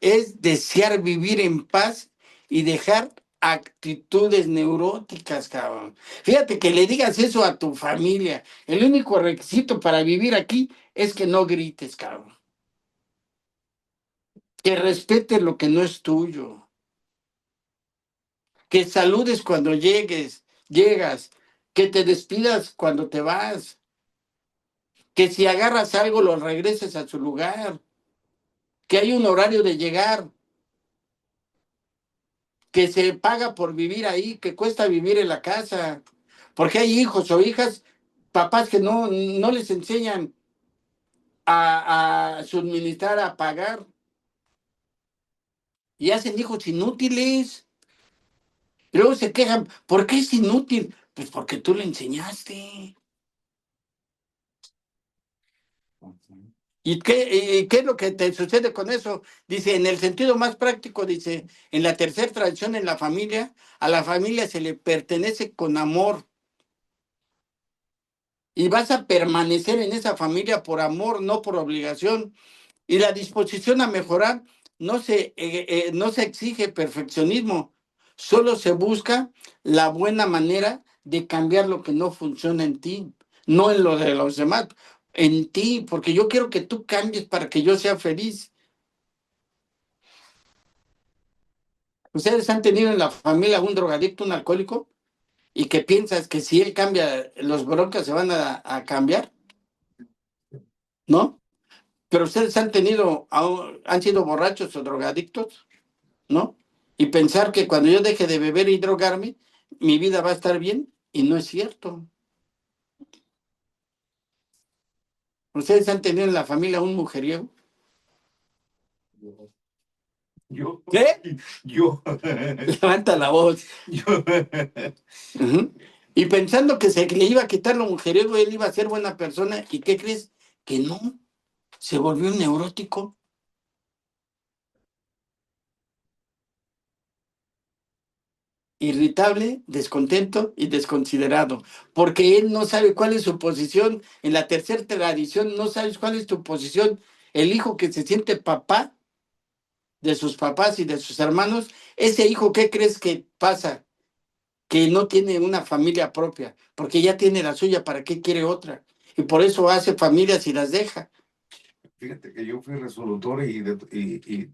es desear vivir en paz y dejar actitudes neuróticas, cabrón. Fíjate que le digas eso a tu familia. El único requisito para vivir aquí es que no grites, cabrón. Que respetes lo que no es tuyo. Que saludes cuando llegas. Que te despidas cuando te vas. Que si agarras algo lo regreses a su lugar. Que hay un horario de llegar. Que se paga por vivir ahí, que cuesta vivir en la casa. Porque hay hijos o hijas, papás que no les enseñan a suministrar, a pagar, y hacen hijos inútiles. Y luego se quejan, ¿por qué es inútil? Pues porque tú le enseñaste. ¿Y qué es lo que te sucede con eso? Dice, en el sentido más práctico, dice, en la tercera tradición en la familia, a la familia se le pertenece con amor. Y vas a permanecer en esa familia por amor, no por obligación. Y la disposición a mejorar no se exige perfeccionismo, solo se busca la buena manera de cambiar lo que no funciona en ti, no en lo de los demás, en ti, porque yo quiero que tú cambies para que yo sea feliz. ¿Ustedes han tenido en la familia un drogadicto, un alcohólico, y que piensas que si él cambia, los broncas se van a cambiar? ¿No? Pero ustedes han sido borrachos o drogadictos, ¿no? Y pensar que cuando yo deje de beber y drogarme, mi vida va a estar bien, y no es cierto. ¿Ustedes han tenido en la familia un mujeriego? Yo. ¿Qué? Yo. Levanta la voz. Yo. Ujú. Y pensando que se le iba a quitar lo mujeriego, él iba a ser buena persona. ¿Y qué crees? Que no. Se volvió un neurótico, irritable, descontento y desconsiderado, porque él no sabe cuál es su posición. En la tercera tradición no sabes cuál es tu posición. El hijo que se siente papá de sus papás y de sus hermanos, ese hijo, ¿qué crees que pasa? Que no tiene una familia propia, porque ya tiene la suya, ¿para qué quiere otra? Y por eso hace familias y las deja. Fíjate que yo fui resolutor y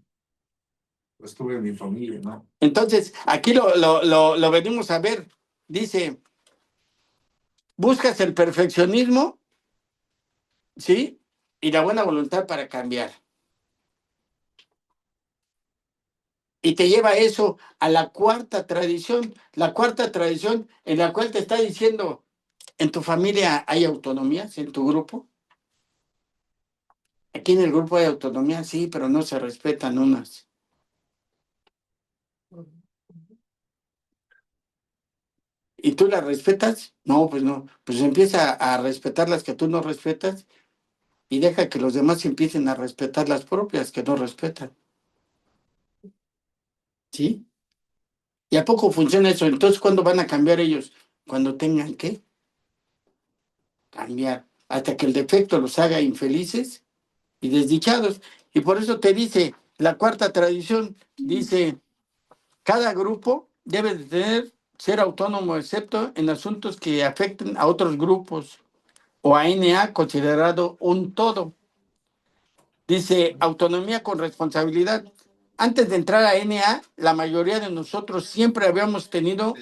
estuve en mi familia, ¿no? Entonces, aquí lo venimos a ver. Dice, buscas el perfeccionismo, ¿sí? Y la buena voluntad para cambiar. Y te lleva eso a la cuarta tradición en la cual te está diciendo, ¿en tu familia hay autonomías, en tu grupo? Aquí en el grupo hay autonomía, sí, pero no se respetan unas. ¿Y tú las respetas? No, pues no. Pues empieza a respetar las que tú no respetas y deja que los demás empiecen a respetar las propias que no respetan. ¿Sí? ¿Y a poco funciona eso? Entonces, ¿cuándo van a cambiar ellos? Cuando tengan que cambiar, hasta que el defecto los haga infelices y desdichados. Y por eso te dice, la cuarta tradición dice, cada grupo debe de ser autónomo, excepto en asuntos que afecten a otros grupos o a NA considerado un todo. Dice, autonomía con responsabilidad. Antes de entrar a NA, la mayoría de nosotros siempre habíamos tenido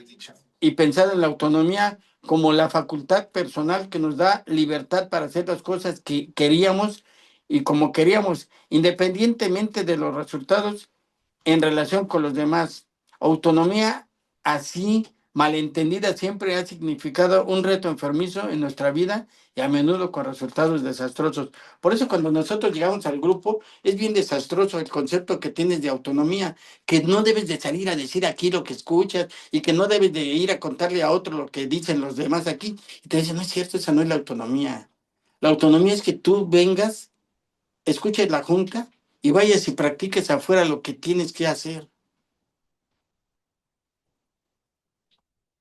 y pensado en la autonomía como la facultad personal que nos da libertad para hacer las cosas que queríamos y como queríamos, independientemente de los resultados en relación con los demás. Autonomía así malentendida siempre ha significado un reto enfermizo en nuestra vida y a menudo con resultados desastrosos. Por eso cuando nosotros llegamos al grupo es bien desastroso el concepto que tienes de autonomía, que no debes de salir a decir aquí lo que escuchas y que no debes de ir a contarle a otro lo que dicen los demás aquí. Y te dicen, no es cierto, esa no es la autonomía. La autonomía es que tú vengas, escuches la junta y vayas y practiques afuera lo que tienes que hacer.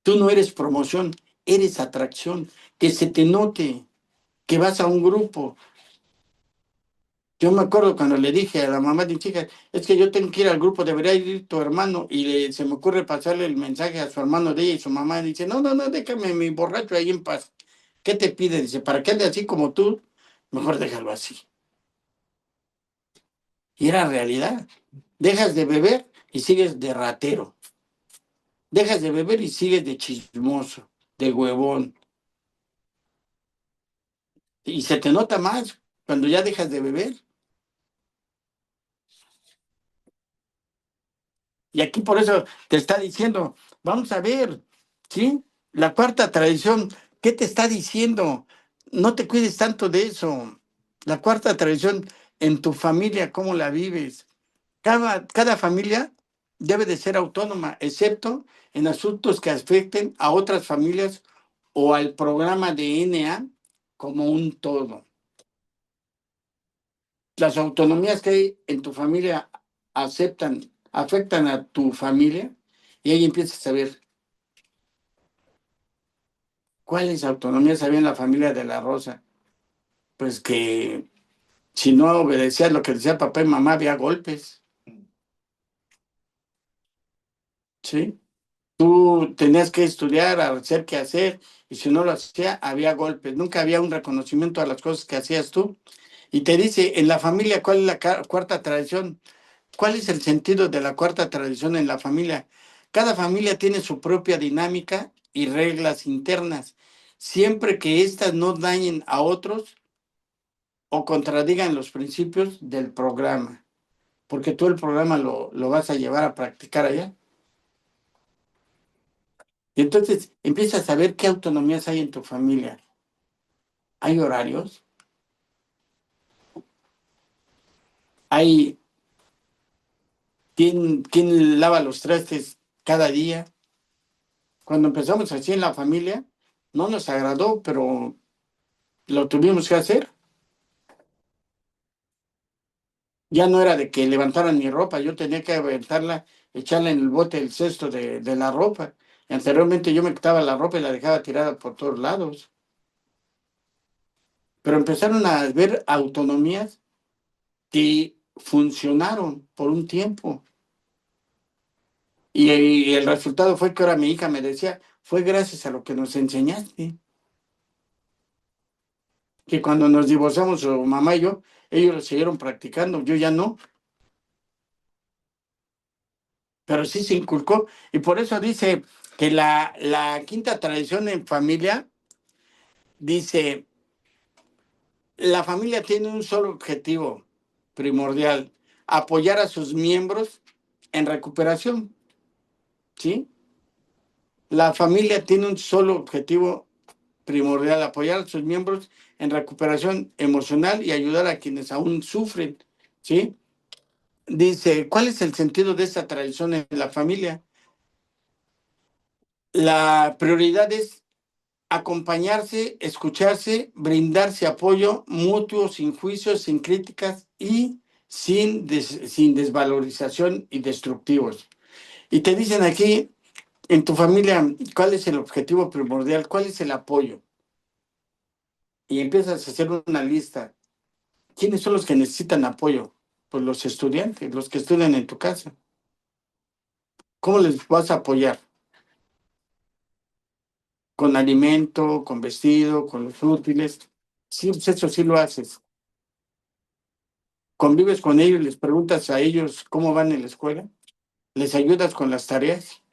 Tú no eres promoción, eres atracción. Que se te note que vas a un grupo, Yo me acuerdo cuando le dije a la mamá de mi chica, es que yo tengo que ir al grupo, debería ir tu hermano, y se me ocurre pasarle el mensaje a su hermano de ella, y su mamá dice, no, no, no, déjame mi borracho ahí en paz. ¿Qué te pide? Dice, para que ande así como tú, mejor déjalo así. Y era realidad. Dejas de beber y sigues de ratero. Dejas de beber y sigues de chismoso, de huevón. Y se te nota más cuando ya dejas de beber. Y aquí por eso te está diciendo, vamos a ver, ¿sí? La cuarta tradición, ¿qué te está diciendo? No te cuides tanto de eso. La cuarta tradición en tu familia, ¿cómo la vives? Cada familia debe de ser autónoma, excepto en asuntos que afecten a otras familias o al programa de NA como un todo. Las autonomías que hay en tu familia afectan a tu familia y ahí empiezas a ver cuáles autonomías había en la familia de la Rosa. Pues que si no obedecías lo que decía papá y mamá, había golpes, ¿sí? Tú tenías que estudiar, hacer qué hacer, y si no lo hacía, había golpes. Nunca había un reconocimiento a las cosas que hacías tú. Y te dice, en la familia, ¿cuál es la cuarta tradición? ¿Cuál es el sentido de la cuarta tradición en la familia? Cada familia tiene su propia dinámica y reglas internas, siempre que éstas no dañen a otros o contradigan los principios del programa, porque tú el programa lo vas a llevar a practicar allá. Y entonces empiezas a ver qué autonomías hay en tu familia. ¿Hay horarios? ¿Hay quién lava los trastes cada día? Cuando empezamos así en la familia, no nos agradó, pero lo tuvimos que hacer. Ya no era de que levantaran mi ropa, yo tenía que aventarla, echarla en el bote, el cesto de la ropa. Y anteriormente yo me quitaba la ropa y la dejaba tirada por todos lados. Pero empezaron a ver autonomías que funcionaron por un tiempo. Y el resultado fue que ahora mi hija me decía, fue gracias a lo que nos enseñaste, que cuando nos divorciamos su mamá y yo, ellos lo siguieron practicando, yo ya no, pero sí se inculcó. Y por eso dice que la quinta tradición en familia, dice, la familia tiene un solo objetivo primordial, apoyar a sus miembros en recuperación, ¿sí? La familia tiene un solo objetivo primordial, apoyar a sus miembros en recuperación emocional y ayudar a quienes aún sufren, ¿sí? Dice, ¿cuál es el sentido de esta tradición en la familia? La prioridad es acompañarse, escucharse, brindarse apoyo mutuo, sin juicios, sin críticas y sin desvalorización y destructivos. Y te dicen aquí, en tu familia, ¿cuál es el objetivo primordial? ¿Cuál es el apoyo? Y empiezas a hacer una lista. ¿Quiénes son los que necesitan apoyo? Pues los estudiantes, los que estudian en tu casa. ¿Cómo les vas a apoyar? Con alimento, con vestido, con los útiles. Sí, pues eso sí lo haces. Convives con ellos, les preguntas a ellos cómo van en la escuela, les ayudas con las tareas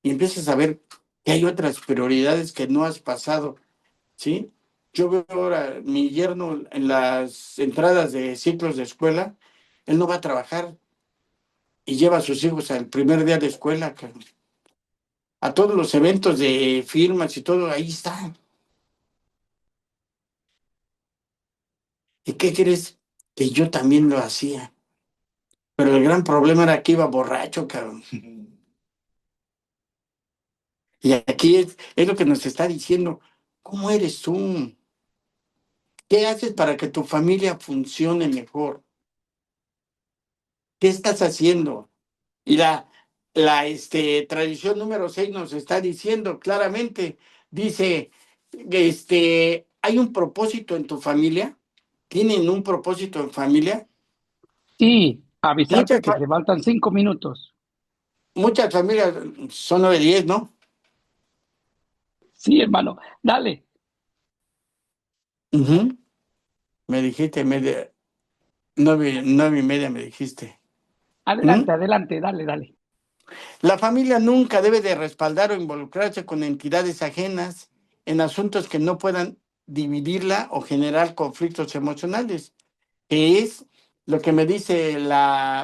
y empiezas a ver que hay otras prioridades que no has pasado, ¿sí? Yo veo ahora mi yerno en las entradas de ciclos de escuela, él no va a trabajar y lleva a sus hijos al primer día de escuela, a todos los eventos de firmas y todo, ahí está. ¿Y qué crees? Que yo también lo hacía. Pero el gran problema era que iba borracho, cabrón. Y aquí es lo que nos está diciendo. ¿Cómo eres tú? ¿Qué haces para que tu familia funcione mejor? ¿Qué estás haciendo? Y tradición número 6 nos está diciendo claramente, dice, ¿hay un propósito en tu familia? ¿Tienen un propósito en familia? Sí, avisarte Muchas, que te faltan 5 minutos. muchas familias son 9, 10, ¿no? Sí, hermano, dale, Ujú. Me dijiste 9:30 me dijiste. ¿Mm? adelante, adelante, dale, dale. La familia nunca debe de respaldar o involucrarse con entidades ajenas en asuntos que no puedan dividirla o generar conflictos emocionales, que es lo que me dice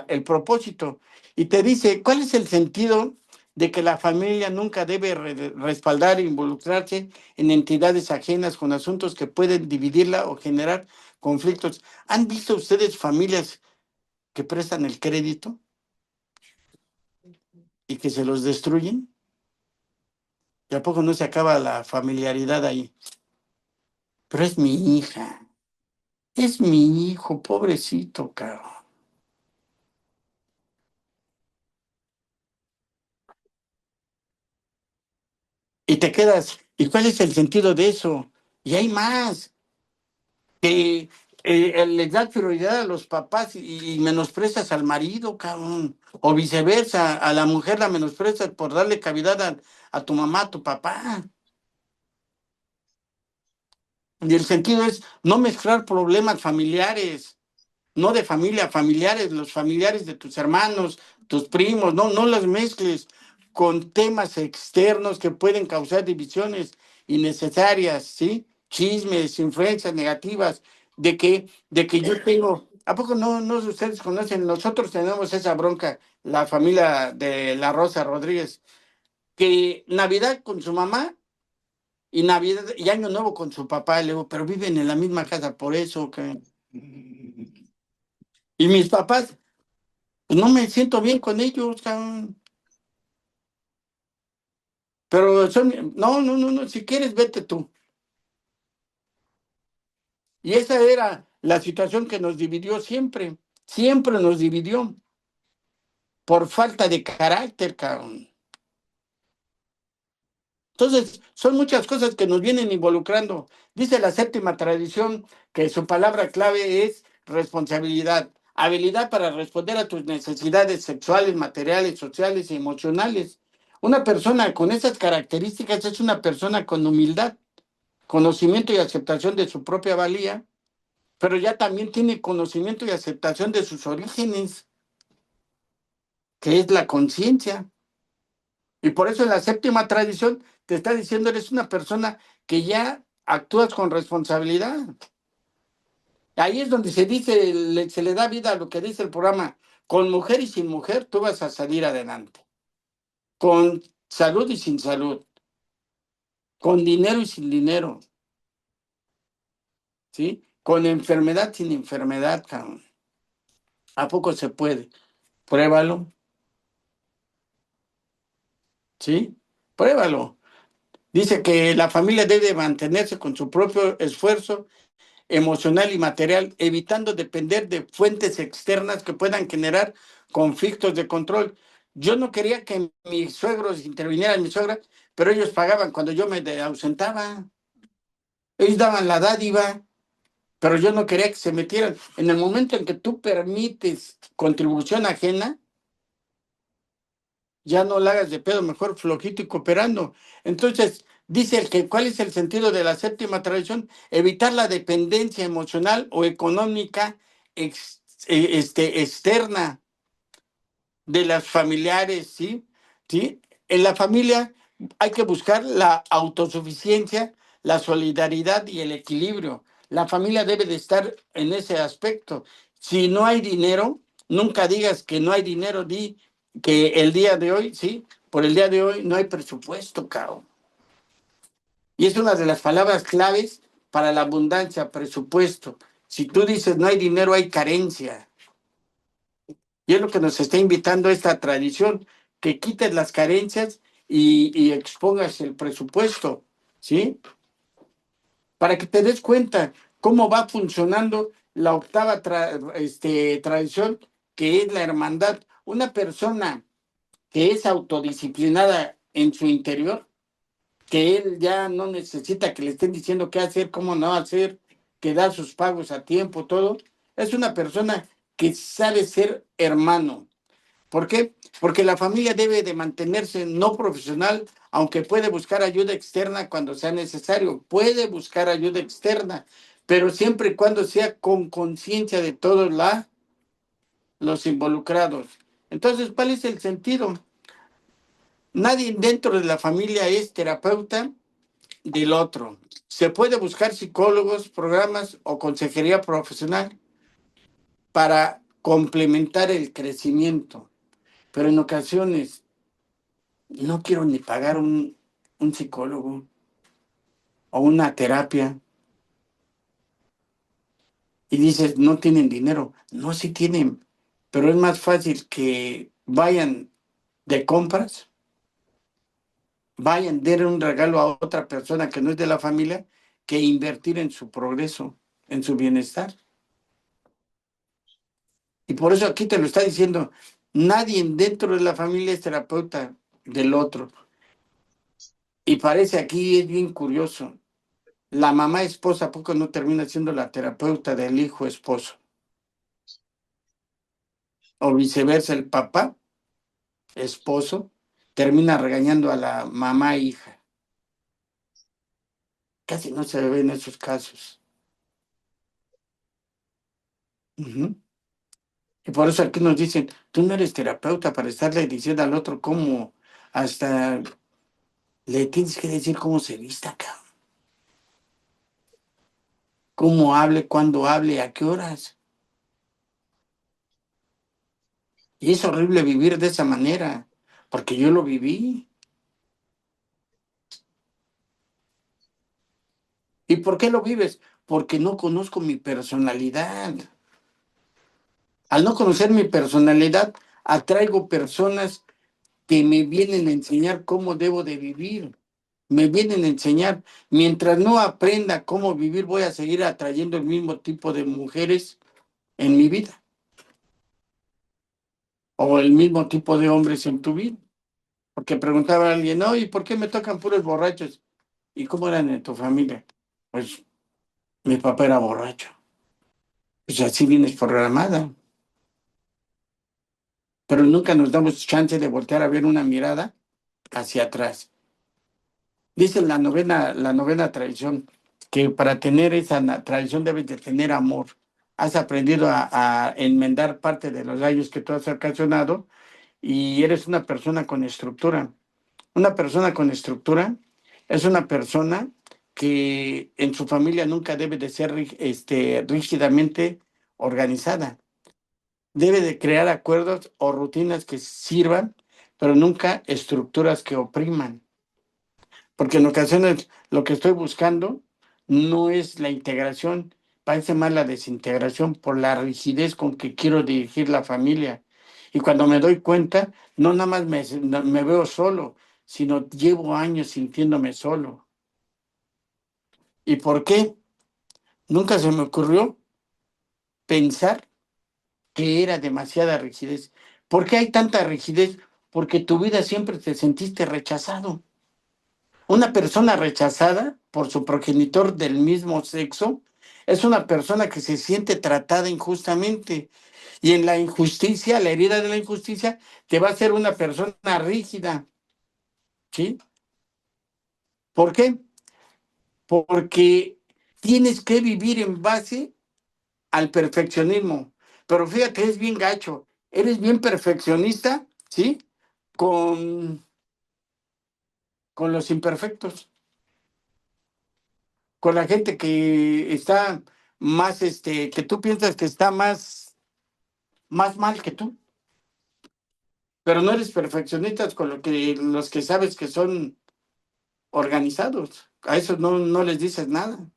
el propósito. Y te dice, ¿cuál es el sentido de que la familia nunca debe respaldar e involucrarse en entidades ajenas con asuntos que pueden dividirla o generar conflictos? ¿Han visto ustedes familias que prestan el crédito y que se los destruyen? ¿Y a poco no se acaba la familiaridad ahí? Pero es mi hija, es mi hijo, pobrecito, cabrón. Y te quedas, ¿y cuál es el sentido de eso? Y hay más, que le das prioridad a los papás y menosprecias al marido, cabrón. O viceversa, a la mujer la menosprecias por darle cavidad a tu mamá, a tu papá. Y el sentido es no mezclar problemas familiares. No de familia, familiares, los familiares de tus hermanos, tus primos, no las mezcles con temas externos que pueden causar divisiones innecesarias, ¿sí? Chismes, influencias negativas, de que yo tengo, ¿a poco no ustedes conocen? Nosotros tenemos esa bronca, la familia de la Rosa Rodríguez, que Navidad con su mamá y Navidad y Año Nuevo con su papá, y le digo, pero viven en la misma casa, por eso que... Y mis papás, pues no me siento bien con ellos, cabrón. Pero son, no, si quieres, vete tú. Y esa era la situación que nos dividió siempre nos dividió por falta de carácter, cabrón. Entonces, son muchas cosas que nos vienen involucrando. Dice la séptima tradición que su palabra clave es responsabilidad, habilidad para responder a tus necesidades sexuales, materiales, sociales y emocionales. Una persona con esas características es una persona con humildad, conocimiento y aceptación de su propia valía, pero ya también tiene conocimiento y aceptación de sus orígenes, que es la conciencia. Y por eso en la séptima tradición te está diciendo, eres una persona que ya actúas con responsabilidad. Ahí es donde se dice, se le da vida a lo que dice el programa, con mujer y sin mujer tú vas a salir adelante, con salud y sin salud, con dinero y sin dinero, ¿sí? Con enfermedad, sin enfermedad, cabrón. ¿A poco se puede? Pruébalo, ¿sí? Pruébalo. Dice que la familia debe mantenerse con su propio esfuerzo emocional y material, evitando depender de fuentes externas que puedan generar conflictos de control. Yo no quería que mis suegros intervinieran, mi suegra, pero ellos pagaban cuando yo me ausentaba. Ellos daban la dádiva, pero yo no quería que se metieran. En el momento en que tú permites contribución ajena, ya no la hagas de pedo, mejor flojito y cooperando. Entonces, dice el que, ¿cuál es el sentido de la séptima tradición? Evitar la dependencia emocional o económica externa de las familiares, ¿sí? ¿Sí? En la familia hay que buscar la autosuficiencia, la solidaridad y el equilibrio. La familia debe de estar en ese aspecto. Si no hay dinero, nunca digas que no hay dinero, di que el día de hoy, sí, por el día de hoy no hay presupuesto, caro. Y es una de las palabras claves para la abundancia, presupuesto. Si tú dices no hay dinero, hay carencia. Y es lo que nos está invitando esta tradición, que quites las carencias y expongas el presupuesto, ¿sí? Para que te des cuenta cómo va funcionando la octava tradición, que es la hermandad. Una persona que es autodisciplinada en su interior, que él ya no necesita que le estén diciendo qué hacer, cómo no hacer, que da sus pagos a tiempo, todo. Es una persona que sabe ser hermano. ¿Por qué? Porque la familia debe de mantenerse no profesional, aunque puede buscar ayuda externa cuando sea necesario. Puede buscar ayuda externa, pero siempre y cuando sea con conciencia de todos los involucrados. Entonces, ¿cuál es el sentido? Nadie dentro de la familia es terapeuta del otro. Se puede buscar psicólogos, programas o consejería profesional para complementar el crecimiento, pero en ocasiones no quiero ni pagar un psicólogo o una terapia y dices, no tienen dinero. No, sí tienen, pero es más fácil que vayan de compras, vayan, den un regalo a otra persona que no es de la familia, que invertir en su progreso, en su bienestar. Y por eso aquí te lo está diciendo, nadie dentro de la familia es terapeuta del otro. Y parece aquí, es bien curioso, la mamá esposa, ¿a poco no termina siendo la terapeuta del hijo esposo? O viceversa, el papá esposo termina regañando a la mamá hija. Casi no se ve en esos casos. Ujú. Y por eso aquí nos dicen, tú no eres terapeuta para estarle diciendo al otro cómo, hasta le tienes que decir cómo se vista, cabrón. Cómo hable, cuándo hable, a qué horas. Y es horrible vivir de esa manera, porque yo lo viví. ¿Y por qué lo vives? Porque no conozco mi personalidad. Al no conocer mi personalidad, atraigo personas que me vienen a enseñar cómo debo de vivir. Me vienen a enseñar. Mientras no aprenda cómo vivir, voy a seguir atrayendo el mismo tipo de mujeres en mi vida. O el mismo tipo de hombres en tu vida. Porque preguntaba a alguien, no, ¿y por qué me tocan puros borrachos? ¿Y cómo eran en tu familia? Pues mi papá era borracho. Pues así vienes programada. Pero nunca nos damos chance de voltear a ver una mirada hacia atrás. Dice la novena tradición, que para tener esa tradición debes de tener amor. Has aprendido a enmendar parte de los daños que tú has ocasionado y eres una persona con estructura. Una persona con estructura es una persona que en su familia nunca debe de ser rígidamente organizada. Debe de crear acuerdos o rutinas que sirvan, pero nunca estructuras que opriman. Porque en ocasiones lo que estoy buscando no es la integración, parece más la desintegración por la rigidez con que quiero dirigir la familia. Y cuando me doy cuenta, no nada más me veo solo, sino llevo años sintiéndome solo. ¿Y por qué? Nunca se me ocurrió pensar que era demasiada rigidez. ¿Por qué hay tanta rigidez? Porque tu vida siempre te sentiste rechazado. Una persona rechazada por su progenitor del mismo sexo es una persona que se siente tratada injustamente. Y en la injusticia, la herida de la injusticia, te va a hacer una persona rígida. ¿Sí? ¿Por qué? Porque tienes que vivir en base al perfeccionismo. Pero fíjate, es bien gacho. Eres bien perfeccionista, ¿sí? Con, con los imperfectos. Con la gente que está más, que tú piensas que está más mal que tú, pero no eres perfeccionista con los que sabes que son organizados. A esos no les dices nada,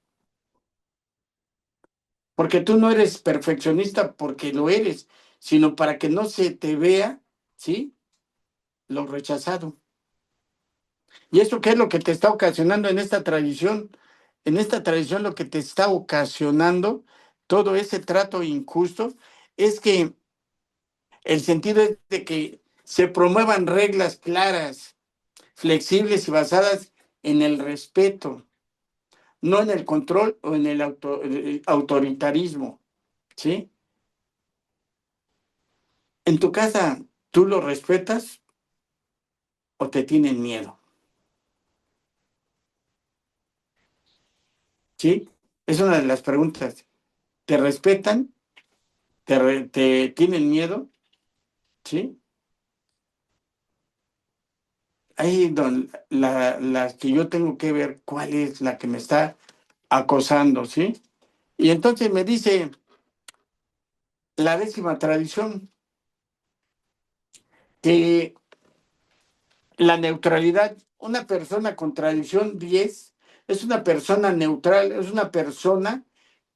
porque tú no eres perfeccionista porque lo eres, sino para que no se te vea, ¿sí? Lo rechazado. ¿Y eso qué es lo que te está ocasionando en esta tradición? En esta tradición lo que te está ocasionando todo ese trato injusto es que el sentido es de que se promuevan reglas claras, flexibles y basadas en el respeto, no en el control o en el autoritarismo, ¿sí? En tu casa, ¿tú lo respetas o te tienen miedo? ¿Sí? Es una de las preguntas. ¿Te respetan? ¿Te tienen miedo? ¿Sí? Ahí la que yo tengo que ver cuál es la que me está acosando, ¿sí? Y entonces me dice la 10ª tradición que la neutralidad, una persona con tradición 10 es una persona neutral, es una persona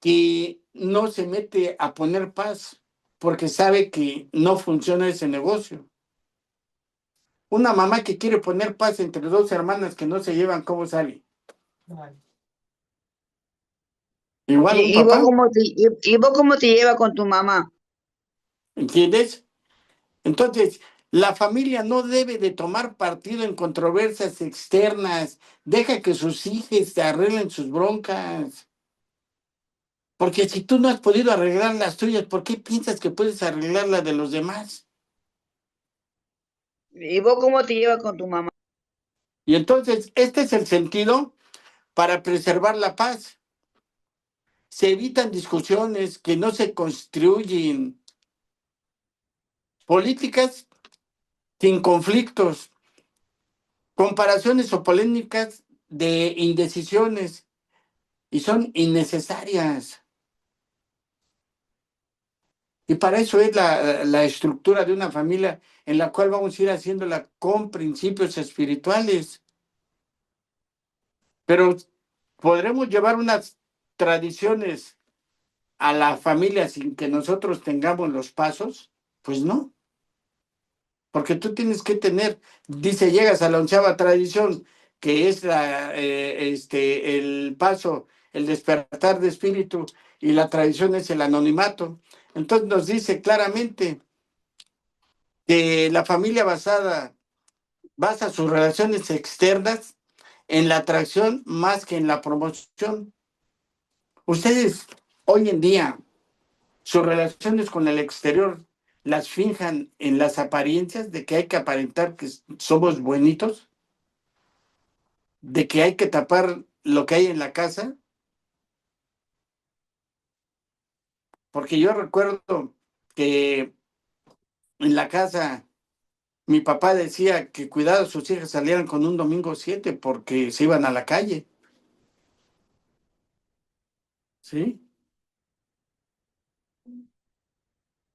que no se mete a poner paz porque sabe que no funciona ese negocio. Una mamá que quiere poner paz entre dos hermanas que no se llevan, ¿cómo sale? Igual un ¿Y vos papá, cómo te llevas con tu mamá? ¿entiendes? Entonces, la familia no debe de tomar partido en controversias externas. Deja que sus hijos te arreglen sus broncas. Porque si tú no has podido arreglar las tuyas, ¿por qué piensas que puedes arreglar la de los demás? ¿Y vos cómo te llevas con tu mamá? Y entonces, este es el sentido para preservar la paz. Se evitan discusiones que no se construyen, políticas sin conflictos, comparaciones o polémicas de indecisiones y son innecesarias. Y para eso es la estructura de una familia en la cual vamos a ir haciéndola con principios espirituales. Pero ¿podremos llevar unas tradiciones a la familia sin que nosotros tengamos los pasos? Pues no, porque tú tienes que tener, dice, llegas a la 11ª tradición, que es el paso, el despertar de espíritu, y la tradición es el anonimato. Entonces nos dice claramente que la familia basa sus relaciones externas en la atracción más que en la promoción. Ustedes hoy en día, sus relaciones con el exterior las finjan en las apariencias de que hay que aparentar que somos buenitos, de que hay que tapar lo que hay en la casa, porque yo recuerdo que en la casa mi papá decía que cuidado sus hijas salieran con un domingo 7 porque se iban a la calle, ¿sí?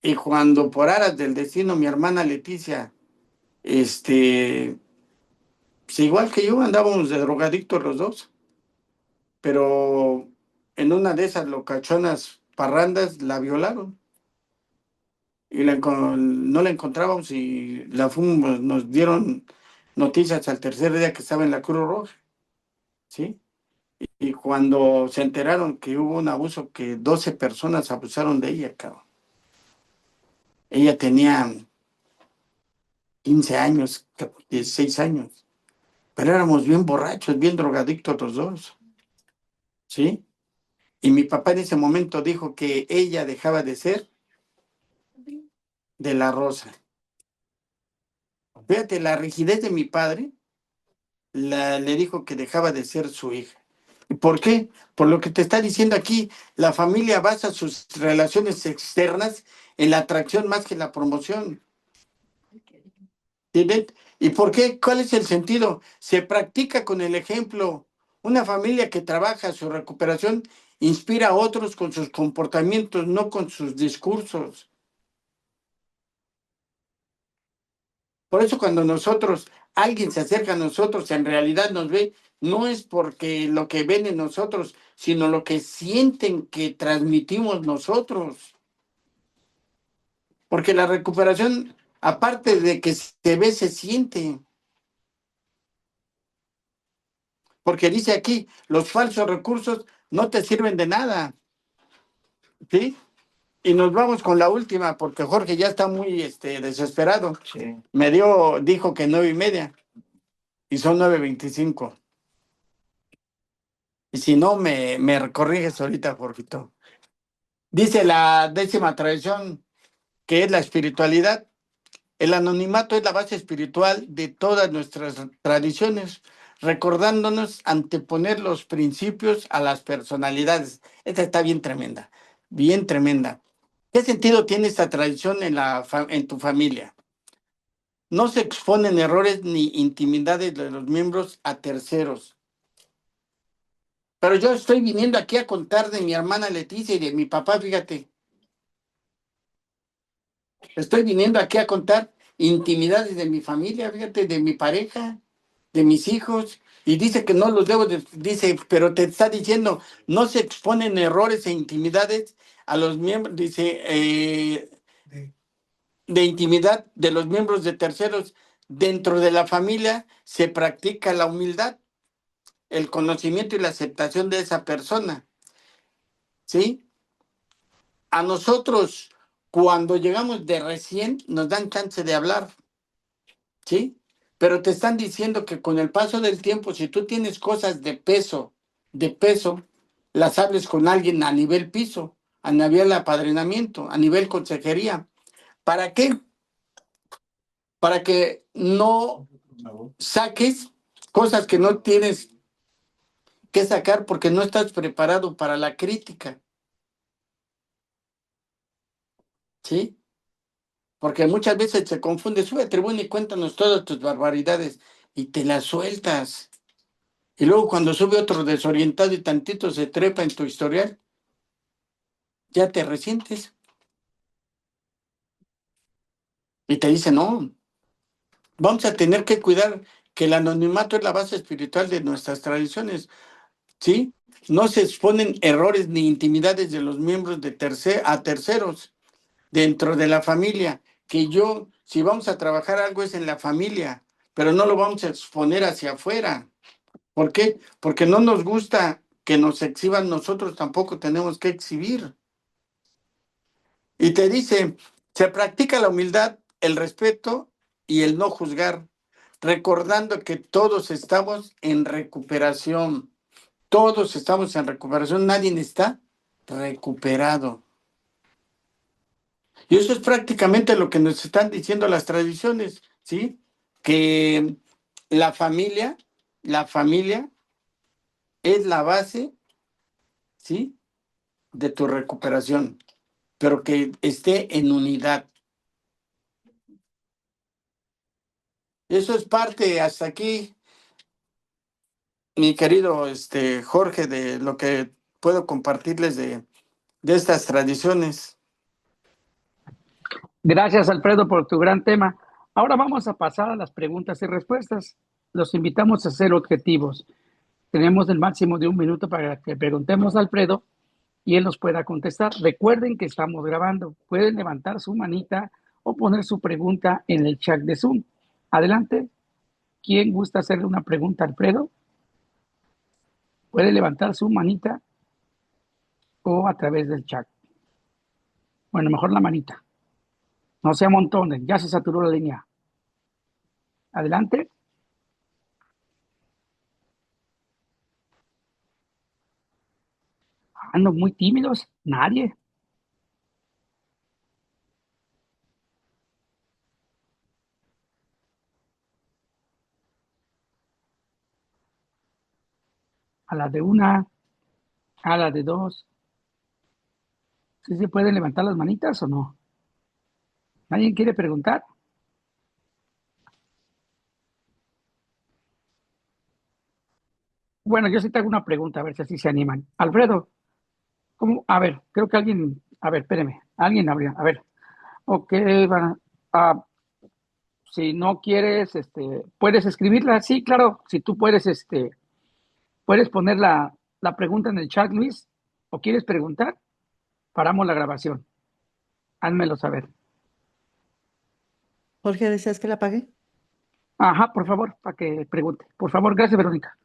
Y cuando por aras del destino mi hermana Leticia, pues igual que yo, andábamos de drogadictos los dos, pero en una de esas locachonas parrandas la violaron y no la encontrábamos y la fuimos, nos dieron noticias al tercer día que estaba en la Cruz Roja, ¿sí? Y cuando se enteraron que hubo un abuso, que 12 personas abusaron de ella, cabrón. Ella tenía 15 años, 16 años, pero éramos bien borrachos, bien drogadictos los dos, ¿sí? Y mi papá en ese momento dijo que ella dejaba de ser de la Rosa. Fíjate, la rigidez de mi padre le dijo que dejaba de ser su hija. ¿Y por qué? Por lo que te está diciendo aquí, la familia basa sus relaciones externas en la atracción más que en la promoción. ¿Entienden? ¿Y por qué? ¿Cuál es el sentido? Se practica con el ejemplo. Una familia que trabaja su recuperación inspira a otros con sus comportamientos, no con sus discursos. Por eso cuando alguien se acerca a nosotros, en realidad nos ve, no es porque lo que ven en nosotros, sino lo que sienten que transmitimos nosotros. Porque la recuperación, aparte de que se ve, se siente. Porque dice aquí, los falsos recursos no te sirven de nada, ¿sí? Y nos vamos con la última, porque Jorge ya está muy desesperado. Sí. Dijo que 9:30, y son 9:25. Y si no, me corriges ahorita, porfito. Dice la 10ª tradición, que es la espiritualidad. El anonimato es la base espiritual de todas nuestras tradiciones, recordándonos anteponer los principios a las personalidades. Esta está bien tremenda, bien tremenda. ¿Qué sentido tiene esta tradición en tu familia? No se exponen errores ni intimidades de los miembros a terceros. Pero yo estoy viniendo aquí a contar de mi hermana Leticia y de mi papá, fíjate. Estoy viniendo aquí a contar intimidades de mi familia, fíjate, de mi pareja, de mis hijos. Y dice que no los debo, dice, pero te está diciendo, no se exponen errores e intimidades a los miembros, dice, de intimidad de los miembros de terceros. Dentro de la familia se practica la humildad, el conocimiento y la aceptación de esa persona, ¿sí? A nosotros, cuando llegamos de recién, nos dan chance de hablar, ¿sí? Pero te están diciendo que con el paso del tiempo, si tú tienes cosas de peso, las hables con alguien a nivel piso, a nivel apadrinamiento, a nivel consejería. ¿Para qué? Para que no saques cosas que no tienes que sacar porque no estás preparado para la crítica, ¿sí? Porque muchas veces se confunde, sube a tribuna y cuéntanos todas tus barbaridades y te las sueltas. Y luego cuando sube otro desorientado y tantito se trepa en tu historial, ya te resientes. Y te dice, no, vamos a tener que cuidar que el anonimato es la base espiritual de nuestras tradiciones, ¿sí? No se exponen errores ni intimidades de los miembros de a terceros dentro de la familia, que yo, si vamos a trabajar algo es en la familia, pero no lo vamos a exponer hacia afuera. ¿Por qué? Porque no nos gusta que nos exhiban, nosotros tampoco tenemos que exhibir. Y te dice, se practica la humildad, el respeto y el no juzgar, recordando que todos estamos en recuperación. Todos estamos en recuperación, nadie está recuperado. Y eso es prácticamente lo que nos están diciendo las tradiciones, ¿sí? Que la familia es la base, ¿sí? De tu recuperación, pero que esté en unidad. Eso es parte hasta aquí, mi querido Jorge, de lo que puedo compartirles de estas tradiciones. Gracias, Alfredo, por tu gran tema. Ahora vamos a pasar a las preguntas y respuestas. Los invitamos a ser objetivos. Tenemos el máximo de 1 minuto para que preguntemos a Alfredo y él nos pueda contestar. Recuerden que estamos grabando. Pueden levantar su manita o poner su pregunta en el chat de Zoom. Adelante. ¿Quién gusta hacerle una pregunta a Alfredo? Puede levantar su manita o a través del chat. Bueno, mejor la manita. No se amontonen, ya se saturó la línea. Adelante. Ando muy tímidos. Nadie. A la de una, a la de dos. ¿Sí se pueden levantar las manitas o no? ¿Nadie quiere preguntar? Bueno, yo sí te hago una pregunta, a ver si así se animan. Alfredo, ¿cómo? A ver, creo que alguien, a ver, espéreme, alguien abrió, a ver, ok, ah, si no quieres, puedes escribirla, sí, claro, si tú puedes, puedes poner la pregunta en el chat, Luis, o quieres preguntar, paramos la grabación, házmelo saber. Jorge, ¿deseas que la apague? Ajá, por favor, para que pregunte. Por favor, gracias, Verónica.